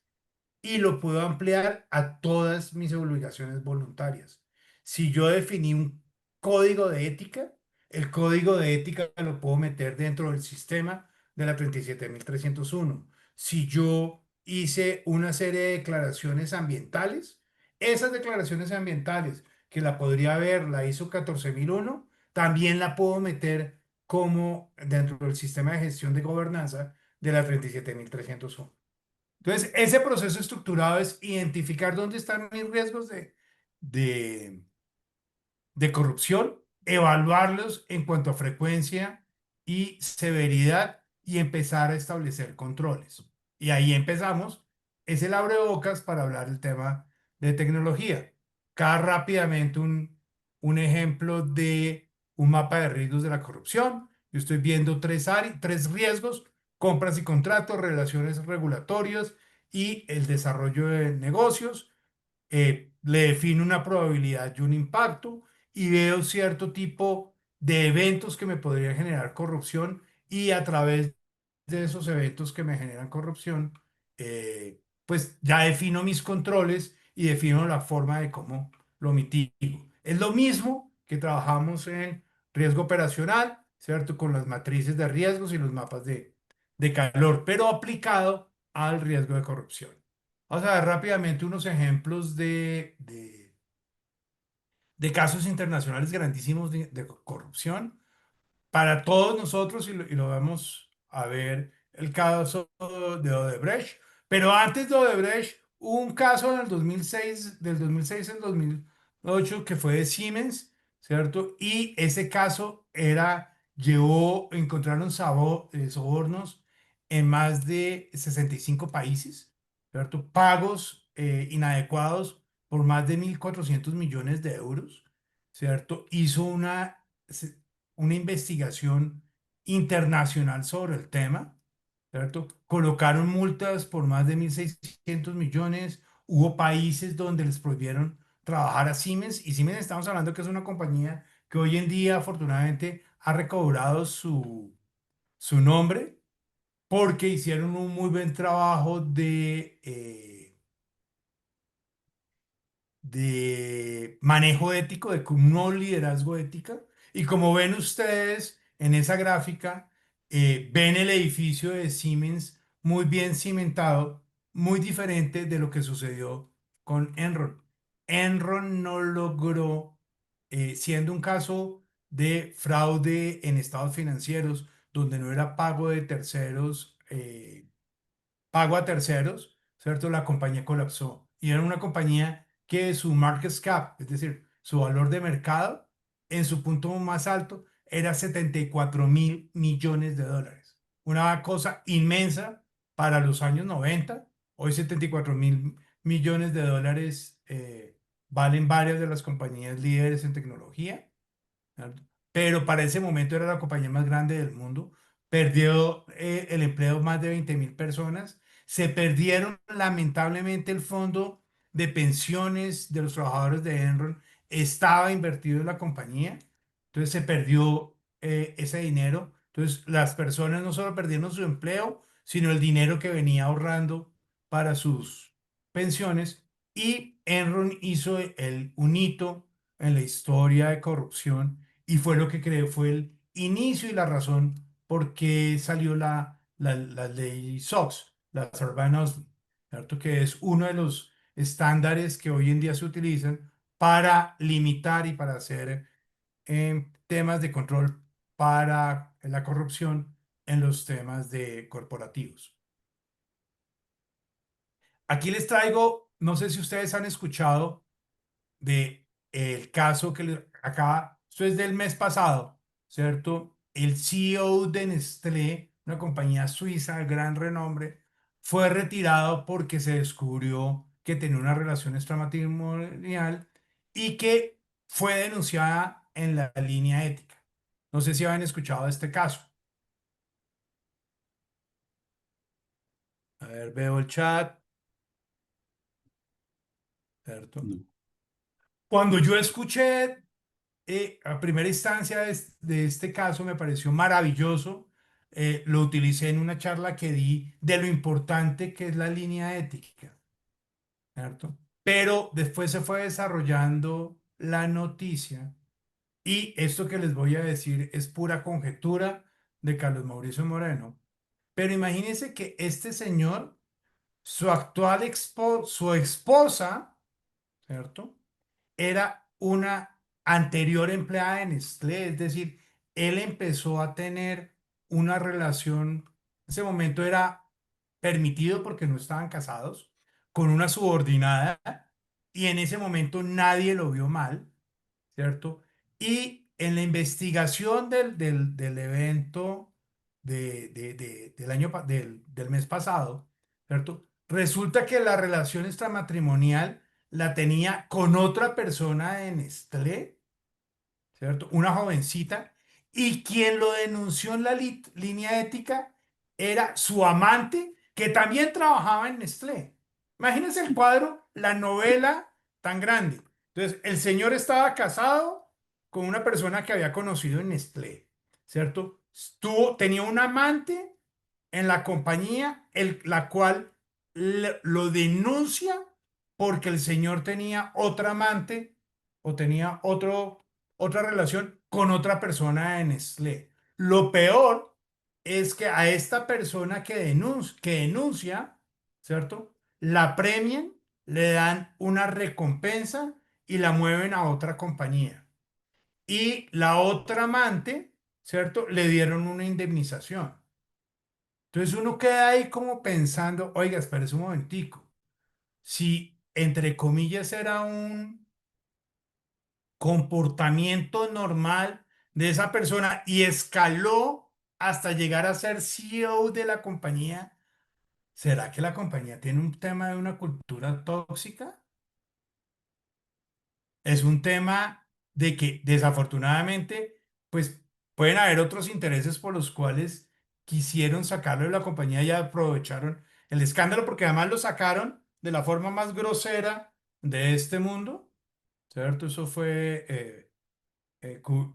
[SPEAKER 1] y lo puedo ampliar a todas mis obligaciones voluntarias. Si yo definí un código de ética, el código de ética lo puedo meter dentro del sistema de la 37301. Si yo hice una serie de declaraciones ambientales, esas declaraciones ambientales que la podría ver la ISO 14001, también la puedo meter como dentro del sistema de gestión de gobernanza de la 37301. Entonces, ese proceso estructurado es identificar dónde están mis riesgos de de corrupción, evaluarlos en cuanto a frecuencia y severidad y empezar a establecer controles. Y ahí empezamos. Es el abrebocas para hablar del tema de tecnología. Acá rápidamente un ejemplo de un mapa de riesgos de la corrupción. Yo estoy viendo tres riesgos: compras y contratos, relaciones regulatorias y el desarrollo de negocios. Le defino una probabilidad y un impacto y veo cierto tipo de eventos que me podrían generar corrupción, y a través de esos eventos que me generan corrupción, pues ya defino mis controles y defino la forma de cómo lo mitigo. Es lo mismo que trabajamos en riesgo operacional, ¿cierto? Con las matrices de riesgos y los mapas de calor, pero aplicado al riesgo de corrupción. Vamos a ver rápidamente unos ejemplos de casos internacionales grandísimos de corrupción para todos nosotros, y lo vamos a ver el caso de Odebrecht. Pero antes de Odebrecht, hubo un caso en el 2006, del 2006 al 2008, que fue de Siemens, ¿cierto? Y ese caso encontraron sobornos en más de 65 países, ¿cierto? Pagos inadecuados por más de 1.400 millones de euros, ¿cierto? Hizo una investigación internacional sobre el tema, ¿cierto? Colocaron multas por más de 1.600 millones. Hubo países donde les prohibieron trabajar a Siemens, y Siemens, estamos hablando que es una compañía que hoy en día afortunadamente ha recobrado su nombre porque hicieron un muy buen trabajo de manejo ético, de un nuevo liderazgo ética. Y como ven ustedes en esa gráfica, ven el edificio de Siemens muy bien cimentado, muy diferente de lo que sucedió con Enron. Enron no logró, siendo un caso de fraude en estados financieros, donde no era pago a terceros, ¿cierto? La compañía colapsó. Y era una compañía que su market cap, es decir, su valor de mercado, en su punto más alto, era 74.000 millones de dólares. Una cosa inmensa para los años 90. Hoy 74.000 millones de dólares valen varias de las compañías líderes en tecnología, ¿cierto? Pero para ese momento era la compañía más grande del mundo. Perdió el empleo de más de 20.000 personas. Se perdieron lamentablemente el fondo de pensiones de los trabajadores de Enron. Estaba invertido en la compañía. Entonces se perdió ese dinero. Entonces las personas no solo perdieron su empleo, sino el dinero que venía ahorrando para sus pensiones. Y Enron hizo un hito en la historia de corrupción, y fue lo que creó, fue el inicio y la razón por qué salió la ley SOX, la Sarbanes-Oxley, ¿cierto? Que es uno de los estándares que hoy en día se utilizan para limitar y para hacer temas de control para la corrupción en los temas de corporativos. Aquí les traigo, no sé si ustedes han escuchado de el caso que acá, esto es del mes pasado, ¿cierto? El CEO de Nestlé, una compañía suiza de gran renombre, fue retirado porque se descubrió que tenía una relación extramatrimonial y que fue denunciada en la línea ética. No sé si habían escuchado de este caso. A ver, veo el chat, ¿cierto?
[SPEAKER 3] No.
[SPEAKER 1] Cuando yo escuché a primera instancia de este caso, me pareció maravilloso. Lo utilicé en una charla que di de lo importante que es la línea ética, ¿cierto? Pero después se fue desarrollando la noticia, y esto que les voy a decir es pura conjetura de Carlos Mauricio Moreno. Pero imagínense que este señor, su esposa, ¿cierto? Era una anterior empleada de Nestlé. Es decir, él empezó a tener una relación, en ese momento era permitido porque no estaban casados, con una subordinada, y en ese momento nadie lo vio mal, ¿cierto? Y en la investigación del evento del del mes pasado, ¿cierto? Resulta que la relación extramatrimonial la tenía con otra persona de Nestlé, ¿cierto? Una jovencita, y quien lo denunció en la línea ética era su amante, que también trabajaba en Nestlé. Imagínense el cuadro, la novela tan grande. Entonces, el señor estaba casado con una persona que había conocido en Nestlé, ¿cierto? Tenía un amante en la compañía, la cual lo denuncia porque el señor tenía otra amante o tenía otra relación con otra persona de Nestlé. Lo peor es que a esta persona que denuncia, ¿cierto? La premian, le dan una recompensa y la mueven a otra compañía. Y la otra amante, ¿cierto? Le dieron una indemnización. Entonces uno queda ahí como pensando, oiga, espérese un momentico, si entre comillas era un comportamiento normal de esa persona y escaló hasta llegar a ser CEO de la compañía, ¿será que la compañía tiene un tema de una cultura tóxica? Es un tema de que desafortunadamente, pues pueden haber otros intereses por los cuales quisieron sacarlo de la compañía y aprovecharon el escándalo, porque además lo sacaron de la forma más grosera de este mundo, ¿cierto? Eso fue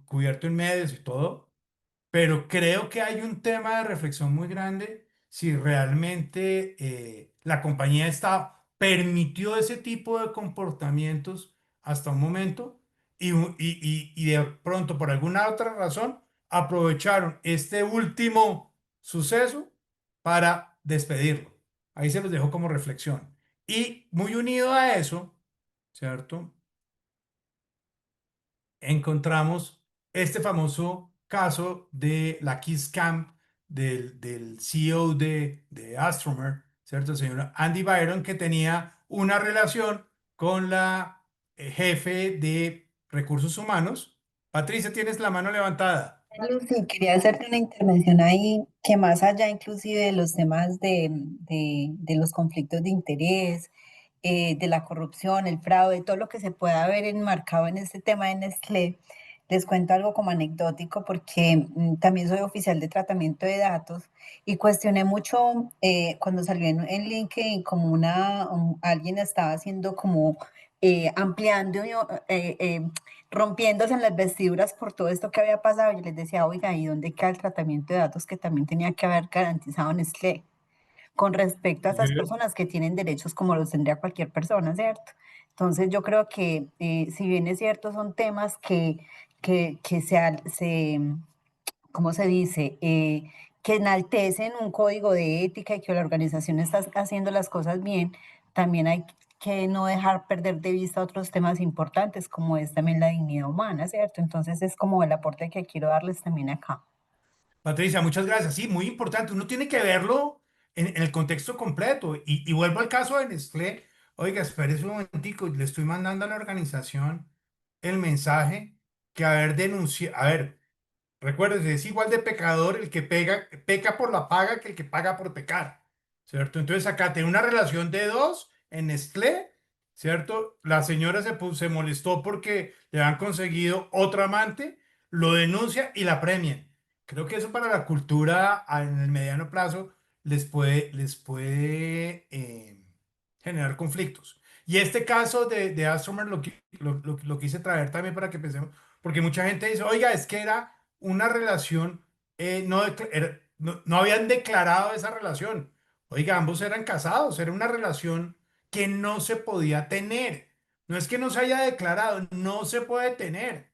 [SPEAKER 1] cubierto en medios y todo. Pero creo que hay un tema de reflexión muy grande si realmente la compañía permitió ese tipo de comportamientos hasta un momento y de pronto por alguna otra razón aprovecharon este último suceso para despedirlo. Ahí se los dejo como reflexión. Y muy unido a eso, ¿cierto? Encontramos este famoso caso de la Kiss Cam del CEO de Astromer, ¿cierto? El señor Andy Byron, que tenía una relación con la jefe de recursos humanos. Patricia, tienes la mano levantada.
[SPEAKER 4] Lucy, quería hacerte una intervención ahí que más allá inclusive de los temas de los conflictos de interés, de la corrupción, el fraude, todo lo que se pueda ver enmarcado en este tema de Nestlé, les cuento algo como anecdótico porque también soy oficial de tratamiento de datos y cuestioné mucho cuando salió en LinkedIn como alguien estaba haciendo como ampliando, rompiéndose en las vestiduras por todo esto que había pasado. Yo les decía, oiga, ¿y dónde queda el tratamiento de datos que también tenía que haber garantizado Nestlé con respecto a esas
[SPEAKER 1] Sí.
[SPEAKER 4] personas que tienen derechos como los tendría cualquier persona, ¿cierto? Entonces yo creo que si bien es cierto, son temas que ¿cómo se dice? Que enaltecen un código de ética y que la organización está haciendo las cosas bien, también hay que no dejar perder de vista otros temas importantes, como es también la dignidad humana, ¿cierto? Entonces es como el aporte que quiero darles también acá.
[SPEAKER 1] Patricia, muchas gracias. Sí, muy importante. Uno tiene que verlo en el contexto completo. Y vuelvo al caso de Nestlé. Oiga, espérese un momentico. Le estoy mandando a la organización el mensaje que haber denunciado. A ver, recuérdese, es igual de pecador el que peca por la paga que el que paga por pecar, ¿cierto? Entonces acá tiene una relación de dos en Nestlé, ¿cierto? La señora se molestó porque le han conseguido otro amante, lo denuncia y la premian. Creo que eso para la cultura en el mediano plazo les puede generar conflictos. Y este caso de Astromer lo quise traer también para que pensemos, porque mucha gente dice, oiga, es que era una relación, no habían declarado esa relación. Oiga, ambos eran casados, era una relación que no se podía tener. No es que no se haya declarado, no se puede tener,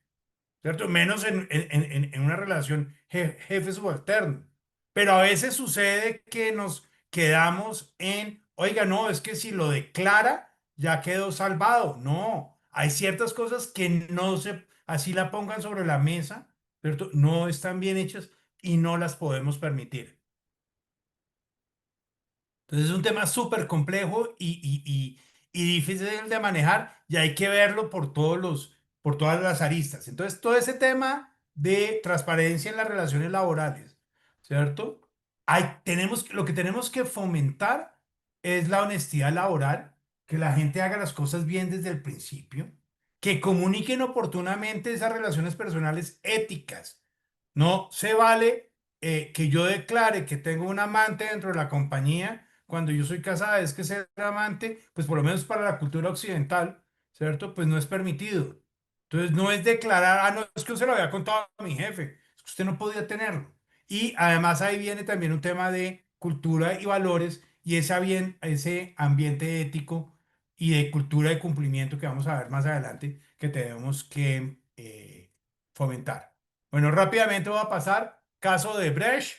[SPEAKER 1] ¿cierto? Menos en una relación jefe subalterno. Pero a veces sucede que nos quedamos oiga, no, es que si lo declara, ya quedó salvado. No, hay ciertas cosas que no así la pongan sobre la mesa, ¿cierto? No están bien hechas y no las podemos permitir. Entonces es un tema súper complejo y difícil de manejar y hay que verlo por todas las aristas. Entonces, todo ese tema de transparencia en las relaciones laborales, ¿cierto? Lo que tenemos que fomentar es la honestidad laboral, que la gente haga las cosas bien desde el principio, que comuniquen oportunamente esas relaciones personales éticas. No se vale que yo declare que tengo un amante dentro de la compañía cuando yo soy casada. Es que ser amante, pues por lo menos para la cultura occidental, ¿cierto? Pues no es permitido. Entonces no es declarar, no, es que usted lo había contado a mi jefe, es que usted no podía tenerlo. Y además ahí viene también un tema de cultura y valores y ese ambiente ético y de cultura de cumplimiento que vamos a ver más adelante que tenemos que fomentar. Bueno, rápidamente voy a pasar. Caso de Brecht,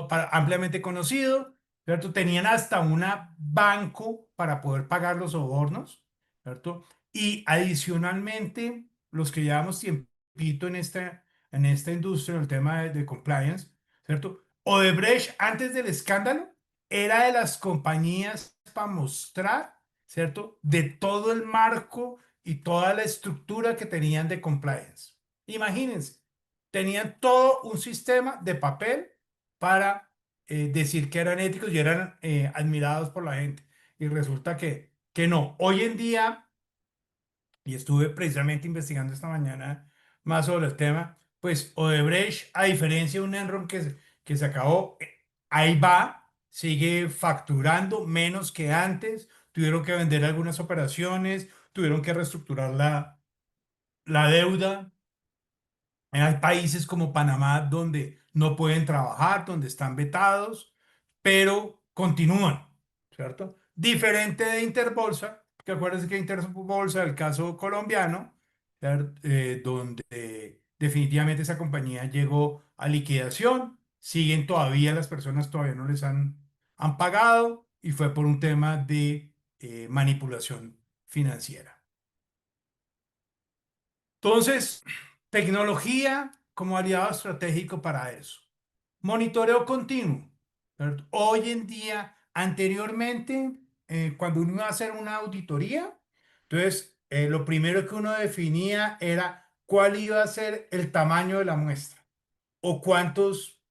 [SPEAKER 1] ampliamente conocido, ¿cierto? Tenían hasta un banco para poder pagar los sobornos, ¿cierto? Y adicionalmente, los que llevamos tiempito en esta industria, en el tema de compliance, ¿cierto? Odebrecht, antes del escándalo, era de las compañías para mostrar, ¿cierto? De todo el marco y toda la estructura que tenían de compliance. Imagínense, tenían todo un sistema de papel para decir que eran éticos y eran admirados por la gente. Y resulta que no. Hoy en día, y estuve precisamente investigando esta mañana más sobre el tema, pues Odebrecht, a diferencia de un Enron que se acabó, ahí va, sigue facturando menos que antes, tuvieron que vender algunas operaciones, tuvieron que reestructurar la deuda. Hay países como Panamá donde no pueden trabajar, donde están vetados, pero continúan, ¿cierto? Diferente de Interbolsa, que acuérdense que Interbolsa, el caso colombiano, ¿cierto? Donde definitivamente esa compañía llegó a liquidación, siguen todavía, las personas todavía no les han pagado y fue por un tema de manipulación financiera. Entonces, tecnología como aliado estratégico para eso. Monitoreo continuo, ¿cierto? Hoy en día, anteriormente, cuando uno iba a hacer una auditoría, entonces lo primero que uno definía era cuál iba a ser el tamaño de la muestra o cuántos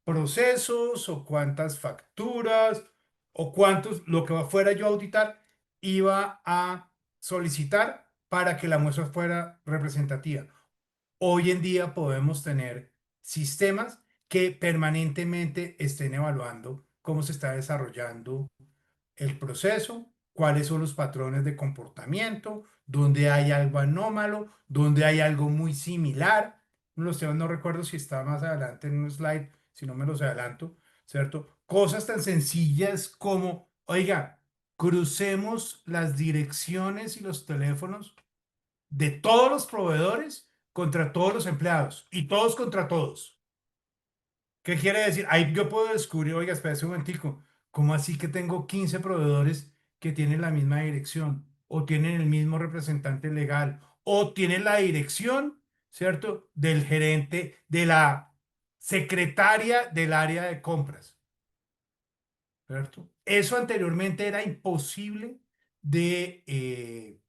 [SPEAKER 1] procesos o cuántas facturas o cuántos, lo que fuera yo a auditar, iba a solicitar para que la muestra fuera representativa. Hoy en día podemos tener sistemas que permanentemente estén evaluando cómo se está desarrollando el proceso, cuáles son los patrones de comportamiento, dónde hay algo anómalo, dónde hay algo muy similar. Los temas no recuerdo si está más adelante en un slide, si no me los adelanto, ¿cierto? Cosas tan sencillas como, oiga, crucemos las direcciones y los teléfonos de todos los proveedores contra todos los empleados y todos contra todos. ¿Qué quiere decir? Ahí yo puedo descubrir, oiga, espera un momentico, ¿cómo así que tengo 15 proveedores que tienen la misma dirección o tienen el mismo representante legal o tienen la dirección, ¿cierto? Del gerente, de la secretaria del área de compras, ¿cierto? Eso anteriormente era imposible de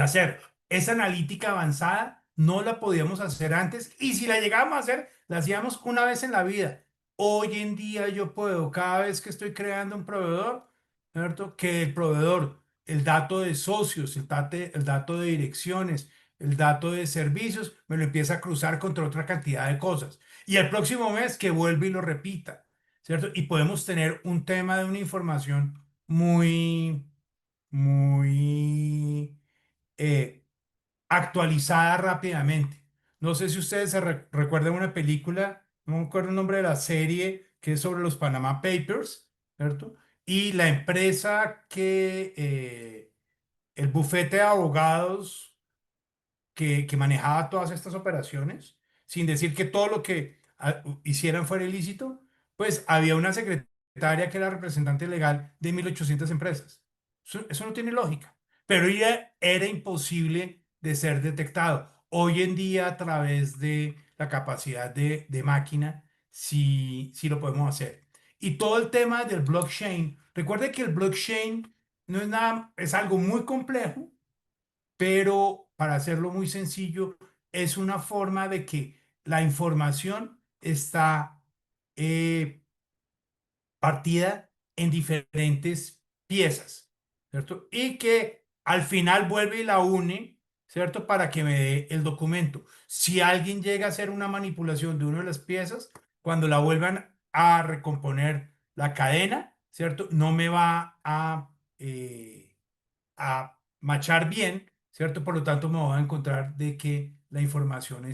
[SPEAKER 1] hacer. Esa analítica avanzada no la podíamos hacer antes y si la llegábamos a hacer, la hacíamos una vez en la vida. Hoy en día yo puedo, cada vez que estoy creando un proveedor, ¿cierto? Que el proveedor, el dato de socios, el dato de direcciones, el dato de servicios, me lo empieza a cruzar contra otra cantidad de cosas. Y el próximo mes que vuelva y lo repita, ¿cierto? Y podemos tener un tema de una información muy, muy eh, actualizada rápidamente. No sé si ustedes recuerdan una película, no me acuerdo el nombre de la serie, que es sobre los Panama Papers, ¿cierto? Y la empresa el bufete de abogados que manejaba todas estas operaciones, sin decir que todo lo que hicieran fuera ilícito, pues había una secretaria que era representante legal de 1.800 empresas. Eso no tiene lógica, pero era imposible de ser detectado. Hoy en día, a través de la capacidad de máquina, sí lo podemos hacer. Y todo el tema del blockchain, recuerde que el blockchain no es nada, es algo muy complejo, pero para hacerlo muy sencillo, es una forma de que la información está eh, partida en diferentes piezas, ¿cierto? Y que al final vuelve y la une, ¿cierto? Para que me dé el documento. Si alguien llega a hacer una manipulación de una de las piezas, cuando la vuelvan a recomponer la cadena, ¿cierto? No me va a machar bien, ¿cierto? Por lo tanto, me voy a encontrar de que la información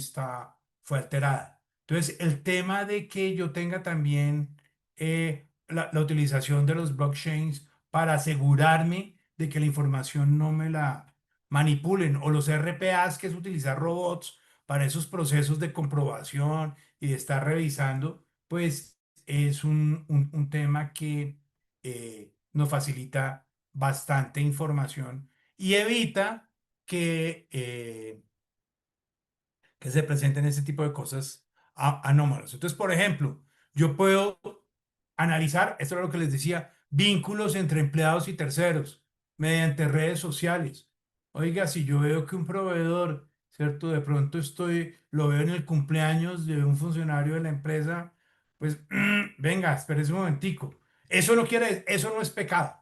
[SPEAKER 1] fue alterada. Entonces, el tema de que yo tenga también la utilización de los blockchains para asegurarme de que la información no me la manipulen, o los RPAs, que es utilizar robots para esos procesos de comprobación y de estar revisando, pues es un tema que nos facilita bastante información y evita que se presenten ese tipo de cosas anómalas. Entonces, por ejemplo, yo puedo analizar, esto es lo que les decía, vínculos entre empleados y terceros mediante redes sociales. Oiga, si yo veo que un proveedor, ¿cierto? De pronto lo veo en el cumpleaños de un funcionario de la empresa, pues, venga, espérese un momentico. Eso no es pecado.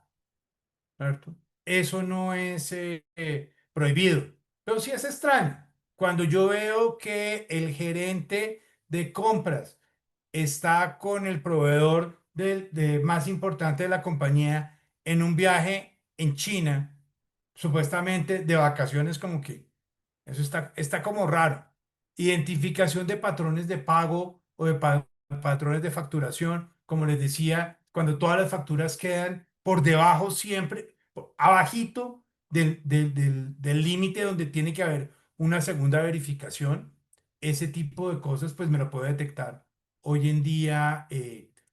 [SPEAKER 1] ¿Cierto? Eso no es prohibido, pero sí es extraño. Cuando yo veo que el gerente de compras está con el proveedor más importante de la compañía en un viaje en China, supuestamente de vacaciones, como que eso está como raro. Identificación de patrones de pago o de patrones de facturación, como les decía, cuando todas las facturas quedan por debajo siempre, abajito del límite donde tiene que haber una segunda verificación, ese tipo de cosas pues me lo puede detectar. Hoy en día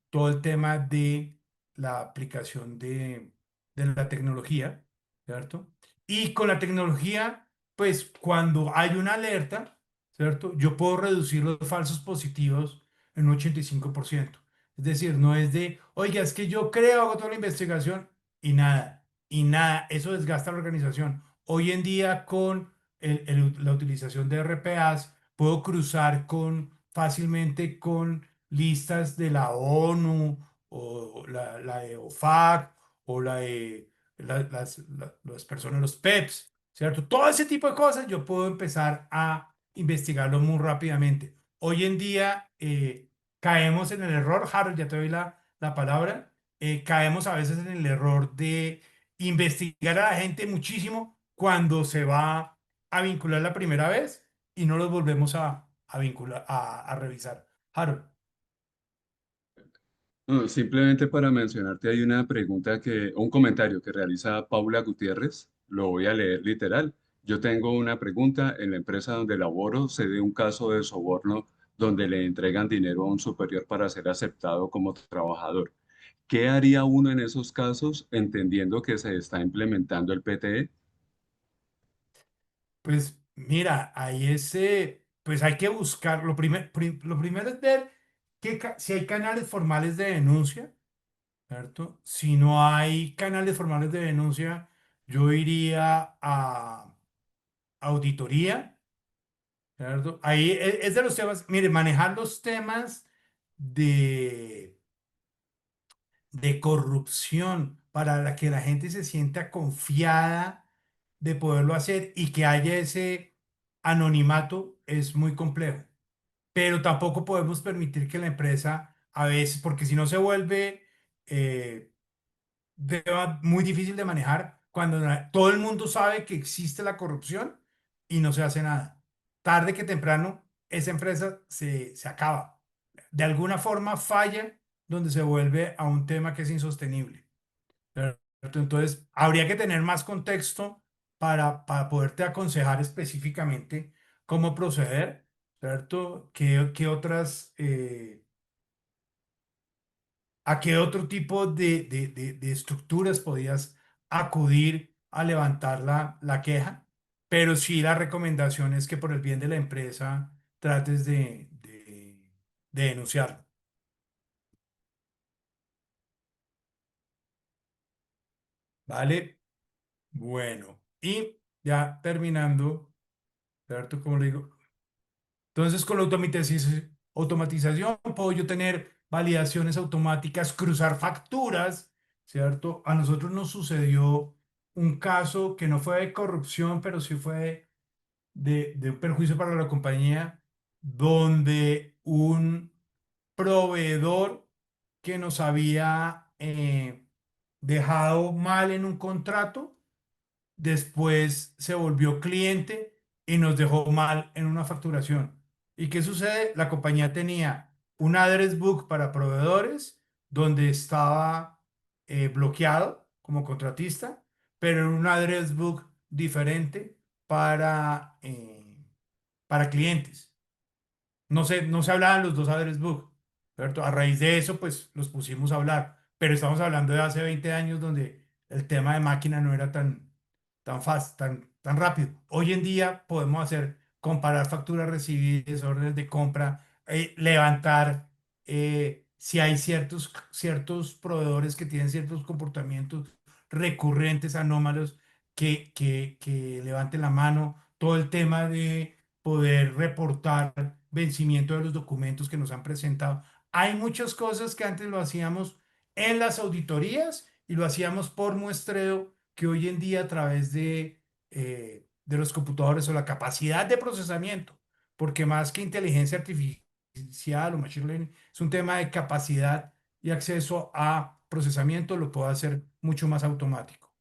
[SPEAKER 1] todo el tema de la aplicación de la tecnología, ¿cierto? Y con la tecnología pues cuando hay una alerta, ¿cierto? Yo puedo reducir los falsos positivos en un 85%. Es decir, no es de, oiga, es que yo creo, hago toda la investigación y nada, eso desgasta la organización. Hoy en día con la utilización de RPAs, puedo cruzar fácilmente con listas de la ONU o la de OFAC o la de las personas, los PEPs, ¿cierto? Todo ese tipo de cosas yo puedo empezar a investigarlo muy rápidamente. Hoy en día caemos en el error, Harold, ya te doy la palabra, caemos a veces en el error de investigar a la gente muchísimo cuando se va a vincular la primera vez y no los volvemos a vincular, a revisar. Harold.
[SPEAKER 3] No, simplemente para mencionarte, hay una pregunta un comentario que realiza Paula Gutiérrez, lo voy a leer literal. Yo tengo una pregunta, en la empresa donde laboro se dio un caso de soborno donde le entregan dinero a un superior para ser aceptado como trabajador. ¿Qué haría uno en esos casos entendiendo que se está implementando el PTE?
[SPEAKER 1] Pues mira, pues hay que buscar, lo primero es ver si hay canales formales de denuncia, ¿cierto? Si no hay canales formales de denuncia, yo iría a auditoría, ¿cierto? Ahí es de los temas, mire, manejar los temas de, de corrupción para que la gente se sienta confiada de poderlo hacer y que haya ese anonimato es muy complejo. Pero tampoco podemos permitir que la empresa a veces, porque si no se vuelve eh, muy difícil de manejar cuando todo el mundo sabe que existe la corrupción y no se hace nada. Tarde que temprano, esa empresa se acaba. De alguna forma falla donde se vuelve a un tema que es insostenible. ¿Cierto? Entonces, habría que tener más contexto para poderte aconsejar específicamente cómo proceder, ¿cierto? ¿Qué otras, a qué otro tipo de estructuras podías acudir a levantar la queja? Pero sí, la recomendación es que por el bien de la empresa trates de denunciarlo, ¿vale? Bueno, y ya terminando, ¿cierto? Como le digo, entonces con la automatización puedo yo tener validaciones automáticas, cruzar facturas, ¿cierto? A nosotros nos sucedió un caso que no fue de corrupción, pero sí fue de un perjuicio para la compañía, donde un proveedor que nos había dejado mal en un contrato, después se volvió cliente y nos dejó mal en una facturación. ¿Y qué sucede? La compañía tenía un address book para proveedores donde estaba bloqueado como contratista, pero en un address book diferente para clientes. No se hablaban los dos address book, ¿cierto? A raíz de eso, pues los pusimos a hablar, pero estamos hablando de hace 20 años donde el tema de máquina no era tan fácil, tan rápido. Hoy en día podemos comparar facturas recibidas, órdenes de compra, levantar si hay ciertos proveedores que tienen ciertos comportamientos recurrentes, anómalos, que levanten la mano, todo el tema de poder reportar vencimiento de los documentos que nos han presentado. Hay muchas cosas que antes lo hacíamos en las auditorías y lo hacíamos por muestreo, que hoy en día a través de los computadores o la capacidad de procesamiento, porque más que inteligencia artificial o machine learning, es un tema de capacidad y acceso a procesamiento, lo puedo hacer mucho más automático,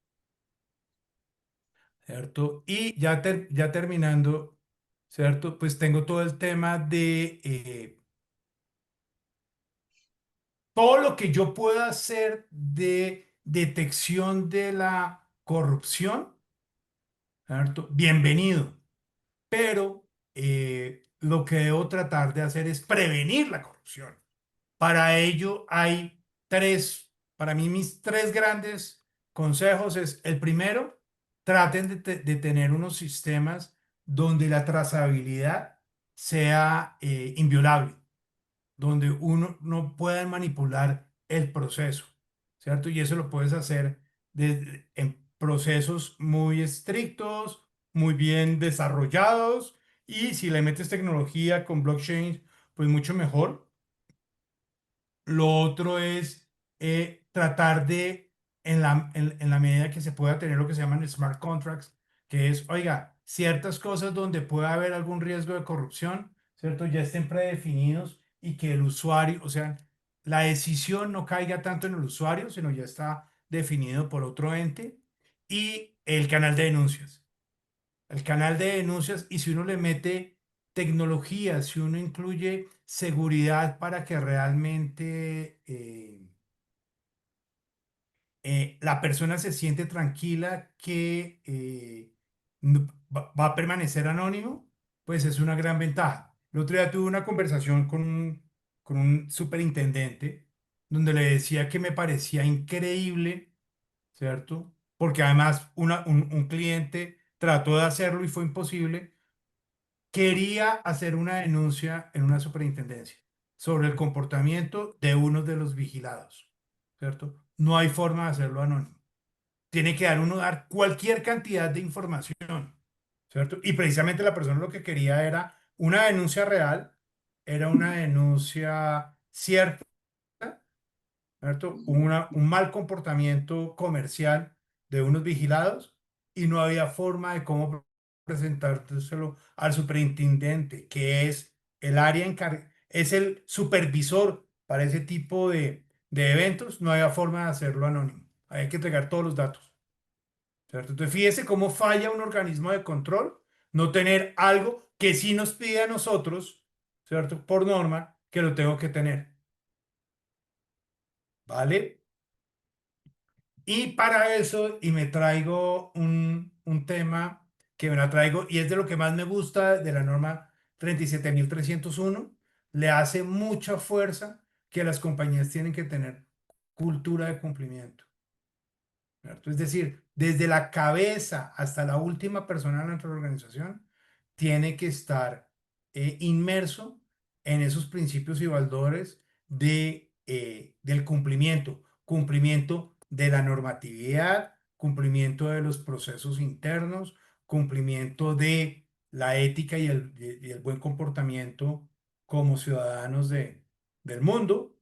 [SPEAKER 1] ¿cierto? Y ya terminando, ¿cierto? Pues tengo todo el tema de todo lo que yo pueda hacer de detección de la corrupción, ¿cierto? Bienvenido, pero lo que debo tratar de hacer es prevenir la corrupción. Para ello hay para mí mis tres grandes consejos es, el primero, traten de tener unos sistemas donde la trazabilidad sea inviolable, donde uno no pueda manipular el proceso, ¿cierto? Y eso lo puedes hacer en procesos muy estrictos, muy bien desarrollados, y si le metes tecnología con blockchain, pues mucho mejor. Lo otro es tratar de, en la medida que se pueda, tener lo que se llaman smart contracts, que es, oiga, ciertas cosas donde pueda haber algún riesgo de corrupción, ¿cierto? Ya estén predefinidos y que el usuario, o sea, la decisión no caiga tanto en el usuario, sino ya está definido por otro ente. Y el canal de denuncias. El canal de denuncias, y si uno le mete tecnología, si uno incluye seguridad para que realmente la persona se siente tranquila que va a permanecer anónimo, pues es una gran ventaja. El otro día tuve una conversación con un superintendente donde le decía que me parecía increíble, ¿cierto? Porque además un cliente trató de hacerlo y fue imposible. Quería hacer una denuncia en una superintendencia sobre el comportamiento de uno de los vigilados, ¿cierto? No hay forma de hacerlo anónimo. Tiene que dar cualquier cantidad de información, ¿cierto? Y precisamente la persona lo que quería era una denuncia real, era una denuncia cierta, ¿cierto? Un mal comportamiento comercial de unos vigilados, y no había forma de cómo presentárselo al superintendente, que es es el supervisor para ese tipo de eventos. No había forma de hacerlo anónimo. Hay que entregar todos los datos, ¿cierto? Entonces, fíjese cómo falla un organismo de control no tener algo que sí nos pide a nosotros, ¿cierto? Por norma, que lo tengo que tener, ¿vale? Y para eso, y me traigo un tema que me la traigo, y es de lo que más me gusta de la norma 37301. Le hace mucha fuerza que las compañías tienen que tener cultura de cumplimiento, ¿cierto? Es decir, desde la cabeza hasta la última persona de nuestra organización tiene que estar inmerso en esos principios y valores del cumplimiento de la normatividad, cumplimiento de los procesos internos, cumplimiento de la ética y el buen comportamiento como ciudadanos del mundo,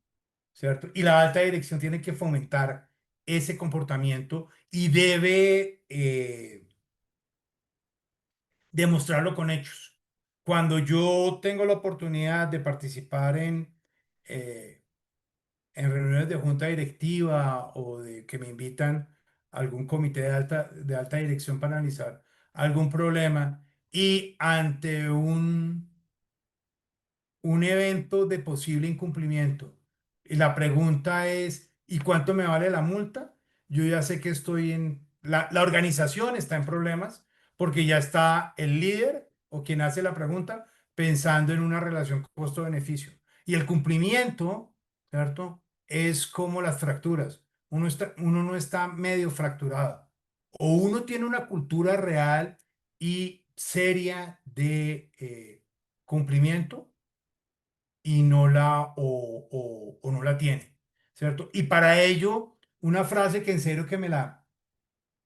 [SPEAKER 1] ¿cierto? Y la alta dirección tiene que fomentar ese comportamiento y debe demostrarlo con hechos. Cuando yo tengo la oportunidad de participar eh, en reuniones de junta directiva o de que me invitan a algún comité de alta dirección para analizar algún problema y ante un evento de posible incumplimiento. Y la pregunta es, ¿y cuánto me vale la multa? Yo ya sé que estoy la organización está en problemas porque ya está el líder o quien hace la pregunta pensando en una relación costo-beneficio. Y el cumplimiento, ¿cierto? Es como las fracturas. Uno no está medio fracturado. O uno tiene una cultura real y seria de cumplimiento y no o no la tiene, ¿cierto? Y para ello, una frase que en serio que me la,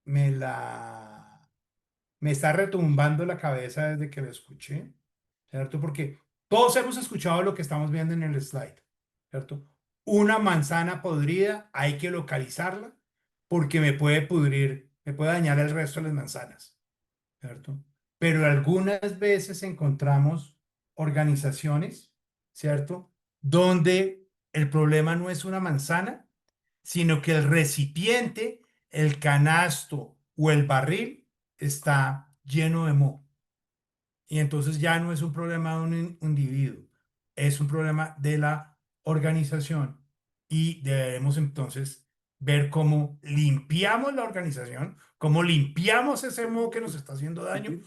[SPEAKER 1] me está retumbando la cabeza desde que la escuché, ¿cierto? Porque todos hemos escuchado lo que estamos viendo en el slide, ¿cierto? Una manzana podrida, hay que localizarla porque me puede pudrir, me puede dañar el resto de las manzanas, ¿cierto? Pero algunas veces encontramos organizaciones, ¿cierto? Donde el problema no es una manzana, sino que el recipiente, el canasto o el barril está lleno de moho. Y entonces ya no es un problema de un individuo, es un problema de la organización. Y debemos entonces ver cómo limpiamos la organización, cómo limpiamos ese moho que nos está haciendo daño,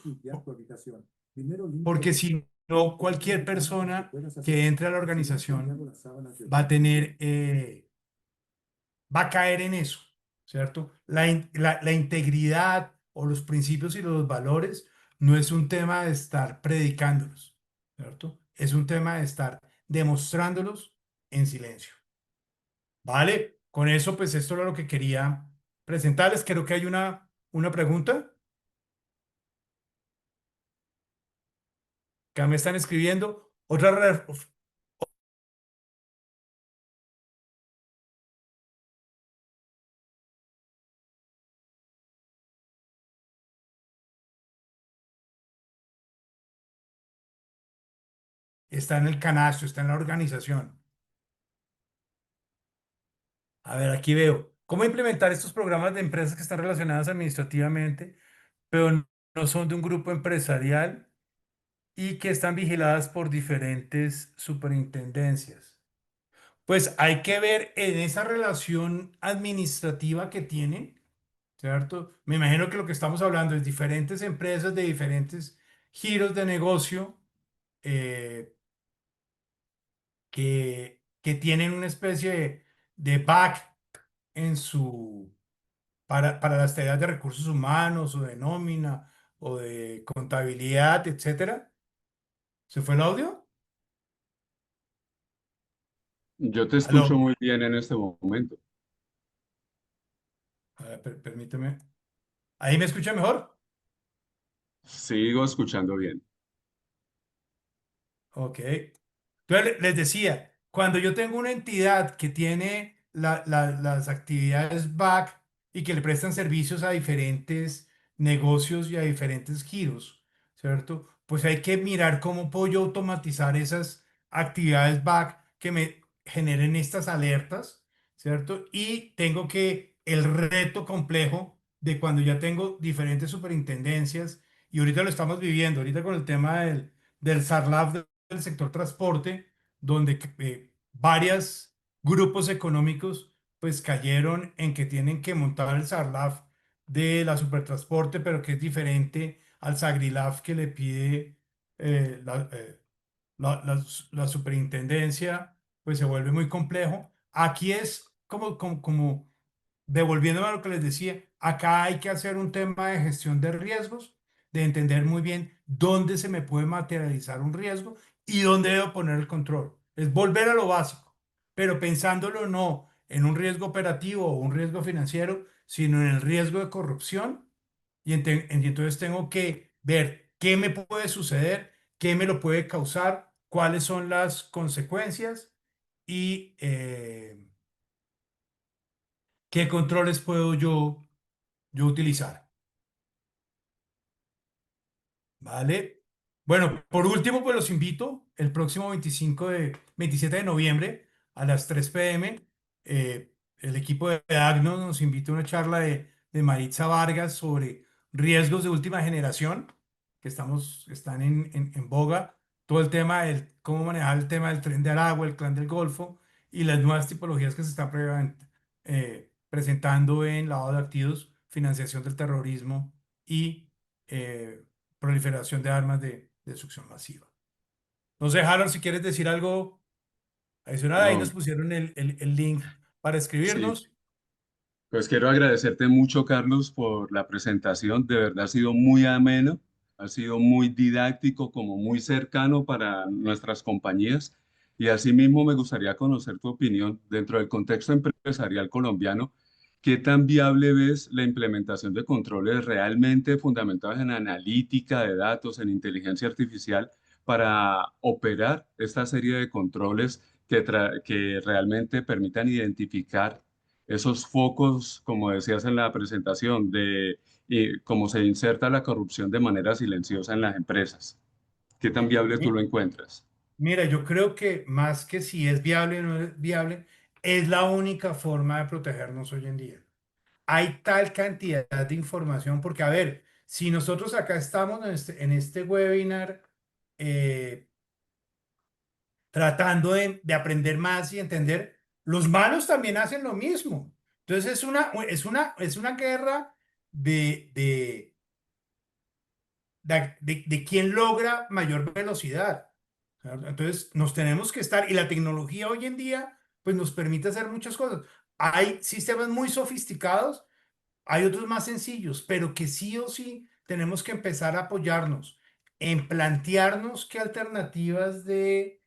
[SPEAKER 1] porque si no, cualquier persona que entre a la organización va a tener, va a caer en eso, ¿cierto? La integridad o los principios y los valores no es un tema de estar predicándolos, ¿cierto? Es un tema de estar demostrándolos en silencio, ¿vale? Con eso, pues esto era lo que quería presentarles. Creo que hay una pregunta que me están escribiendo. Está en el canasto, está en la organización. A ver, aquí veo. ¿Cómo implementar estos programas de empresas que están relacionadas administrativamente, pero no son de un grupo empresarial y que están vigiladas por diferentes superintendencias? Pues hay que ver en esa relación administrativa que tienen, ¿cierto? Me imagino que lo que estamos hablando es diferentes empresas de diferentes giros de negocio eh, que tienen una especie de back en para las tareas de recursos humanos o de nómina o de contabilidad, etcétera. ¿Se fue el audio?
[SPEAKER 3] Yo te escucho
[SPEAKER 1] Aló.
[SPEAKER 3] muy bien en este momento.
[SPEAKER 1] A ver, permíteme. ¿Ahí me escucha mejor?
[SPEAKER 3] Sigo escuchando bien.
[SPEAKER 1] Ok. Entonces les decía, cuando yo tengo una entidad que tiene las actividades back y que le prestan servicios a diferentes negocios y a diferentes giros, ¿cierto? Pues hay que mirar cómo puedo yo automatizar esas actividades back que me generen estas alertas, ¿cierto? Y tengo el reto complejo de cuando ya tengo diferentes superintendencias, y ahorita lo estamos viviendo, ahorita con el tema del SARLAF del sector transporte, donde varios grupos económicos pues cayeron en que tienen que montar el SARLAF de la Supertransporte, pero que es diferente al SAGRILAF que le pide la superintendencia, pues se vuelve muy complejo. Aquí es como devolviéndome a lo que les decía, acá hay que hacer un tema de gestión de riesgos, de entender muy bien dónde se me puede materializar un riesgo y dónde debo poner el control. Es volver a lo básico, pero pensándolo no en un riesgo operativo o un riesgo financiero, sino en el riesgo de corrupción y entonces tengo que ver qué me puede suceder, qué me lo puede causar, cuáles son las consecuencias y qué controles puedo yo utilizar. ¿Vale? Bueno, por último, pues los invito el próximo 27 de noviembre a las 3 p.m. El equipo de AGNOS nos invita a una charla de Maritza Vargas sobre riesgos de última generación, que están en boga. Todo el tema del cómo manejar el tema del tren de Aragua, el Clan del Golfo y las nuevas tipologías que se están presentando en lavado de activos, financiación del terrorismo y eh, proliferación de armas de destrucción masiva. No sé, Harold, si quieres decir algo adicional, ahí nos
[SPEAKER 3] No,
[SPEAKER 1] pusieron el link para
[SPEAKER 3] sí.
[SPEAKER 1] escribirnos.
[SPEAKER 3] Pues quiero agradecerte mucho, Carlos, por la presentación. De verdad ha sido muy ameno, ha sido muy didáctico, como muy cercano para nuestras compañías. Y asimismo me gustaría conocer tu opinión dentro del contexto empresarial colombiano. ¿Qué tan viable ves la implementación de controles realmente fundamentados en analítica de datos, en inteligencia artificial, para operar esta serie de controles que realmente permitan identificar esos focos, como decías en la presentación, de cómo se inserta la corrupción de manera silenciosa en las empresas? ¿Qué tan viable tú
[SPEAKER 1] Mi-
[SPEAKER 3] lo encuentras?
[SPEAKER 1] Mira, yo creo que más que si es viable o no es viable, es la única forma de protegernos hoy en día. Hay tal cantidad de información, porque a ver, si nosotros acá estamos en este webinar, eh, tratando de aprender más y entender, los malos también hacen lo mismo. Entonces es una guerra de quién logra mayor velocidad. ¿Cierto? Entonces nos tenemos que estar, y la tecnología hoy en día pues nos permite hacer muchas cosas. Hay sistemas muy sofisticados, hay otros más sencillos, pero que sí o sí tenemos que empezar a apoyarnos en plantearnos qué alternativas de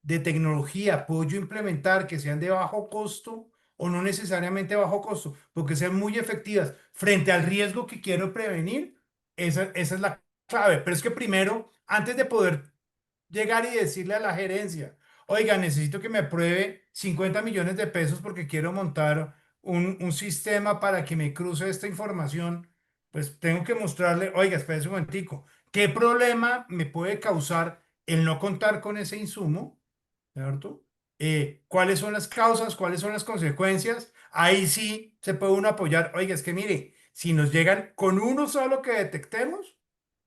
[SPEAKER 1] tecnología puedo yo implementar que sean de bajo costo o no necesariamente bajo costo, porque sean muy efectivas frente al riesgo que quiero prevenir. Esa es la clave. Pero es que primero, antes de poder llegar y decirle a la gerencia, oiga, necesito que me apruebe 50 millones de pesos porque quiero montar un sistema para que me cruce esta información, pues tengo que mostrarle, oiga, espérese un momentico, ¿qué problema me puede causar el no contar con ese insumo? ¿Cierto? ¿Cuáles son las causas? ¿Cuáles son las consecuencias? Ahí sí se puede uno apoyar. Oiga, es que mire, si nos llegan con uno solo que detectemos,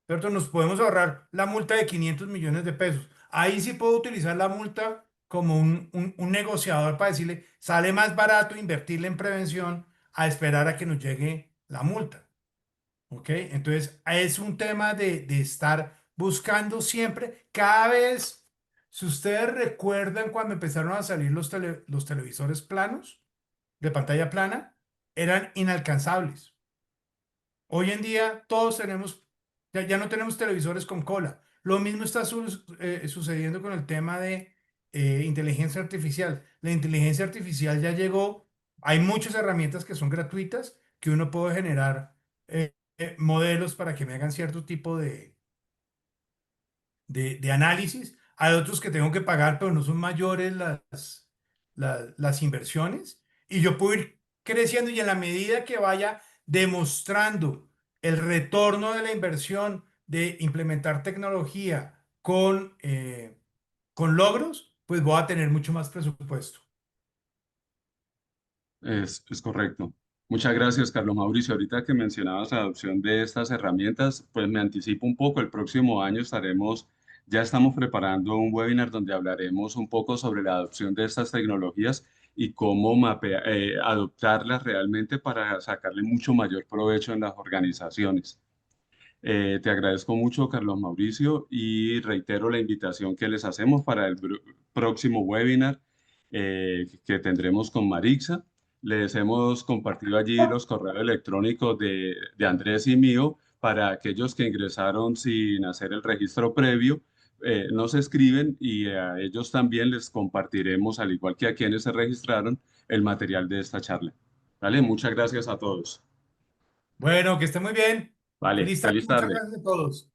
[SPEAKER 1] ¿cierto? Nos podemos ahorrar la multa de 500 millones de pesos. Ahí sí puedo utilizar la multa como un negociador para decirle, sale más barato invertirle en prevención a esperar a que nos llegue la multa. ¿Ok? Entonces, es un tema de estar buscando siempre, cada vez, si ustedes recuerdan cuando empezaron a salir los televisores planos, de pantalla plana, eran inalcanzables. Hoy en día todos ya no tenemos televisores con cola. Lo mismo está sucediendo con el tema de inteligencia artificial. La inteligencia artificial ya llegó, hay muchas herramientas que son gratuitas que uno puede generar modelos para que me hagan cierto tipo de análisis. Hay otros que tengo que pagar, pero no son mayores las inversiones. Y yo puedo ir creciendo y en la medida que vaya demostrando el retorno de la inversión de implementar tecnología con logros, pues voy a tener mucho más presupuesto.
[SPEAKER 3] Es correcto. Muchas gracias, Carlos Mauricio. Ahorita que mencionabas la adopción de estas herramientas, pues me anticipo un poco. El próximo año ya estamos preparando un webinar donde hablaremos un poco sobre la adopción de estas tecnologías y cómo adoptarlas realmente para sacarle mucho mayor provecho en las organizaciones. Te agradezco mucho, Carlos Mauricio, y reitero la invitación que les hacemos para el próximo webinar que tendremos con Marixa. Les hemos compartido allí los correos electrónicos de Andrés y mío para aquellos que ingresaron sin hacer el registro previo. Nos escriben y a ellos también les compartiremos, al igual que a quienes se registraron, el material de esta charla. ¿Vale? Muchas gracias a todos.
[SPEAKER 1] Bueno, que esté muy bien.
[SPEAKER 3] Vale,
[SPEAKER 1] Feliz tarde,
[SPEAKER 3] feliz
[SPEAKER 1] muchas
[SPEAKER 3] tarde.
[SPEAKER 1] gracias a todos.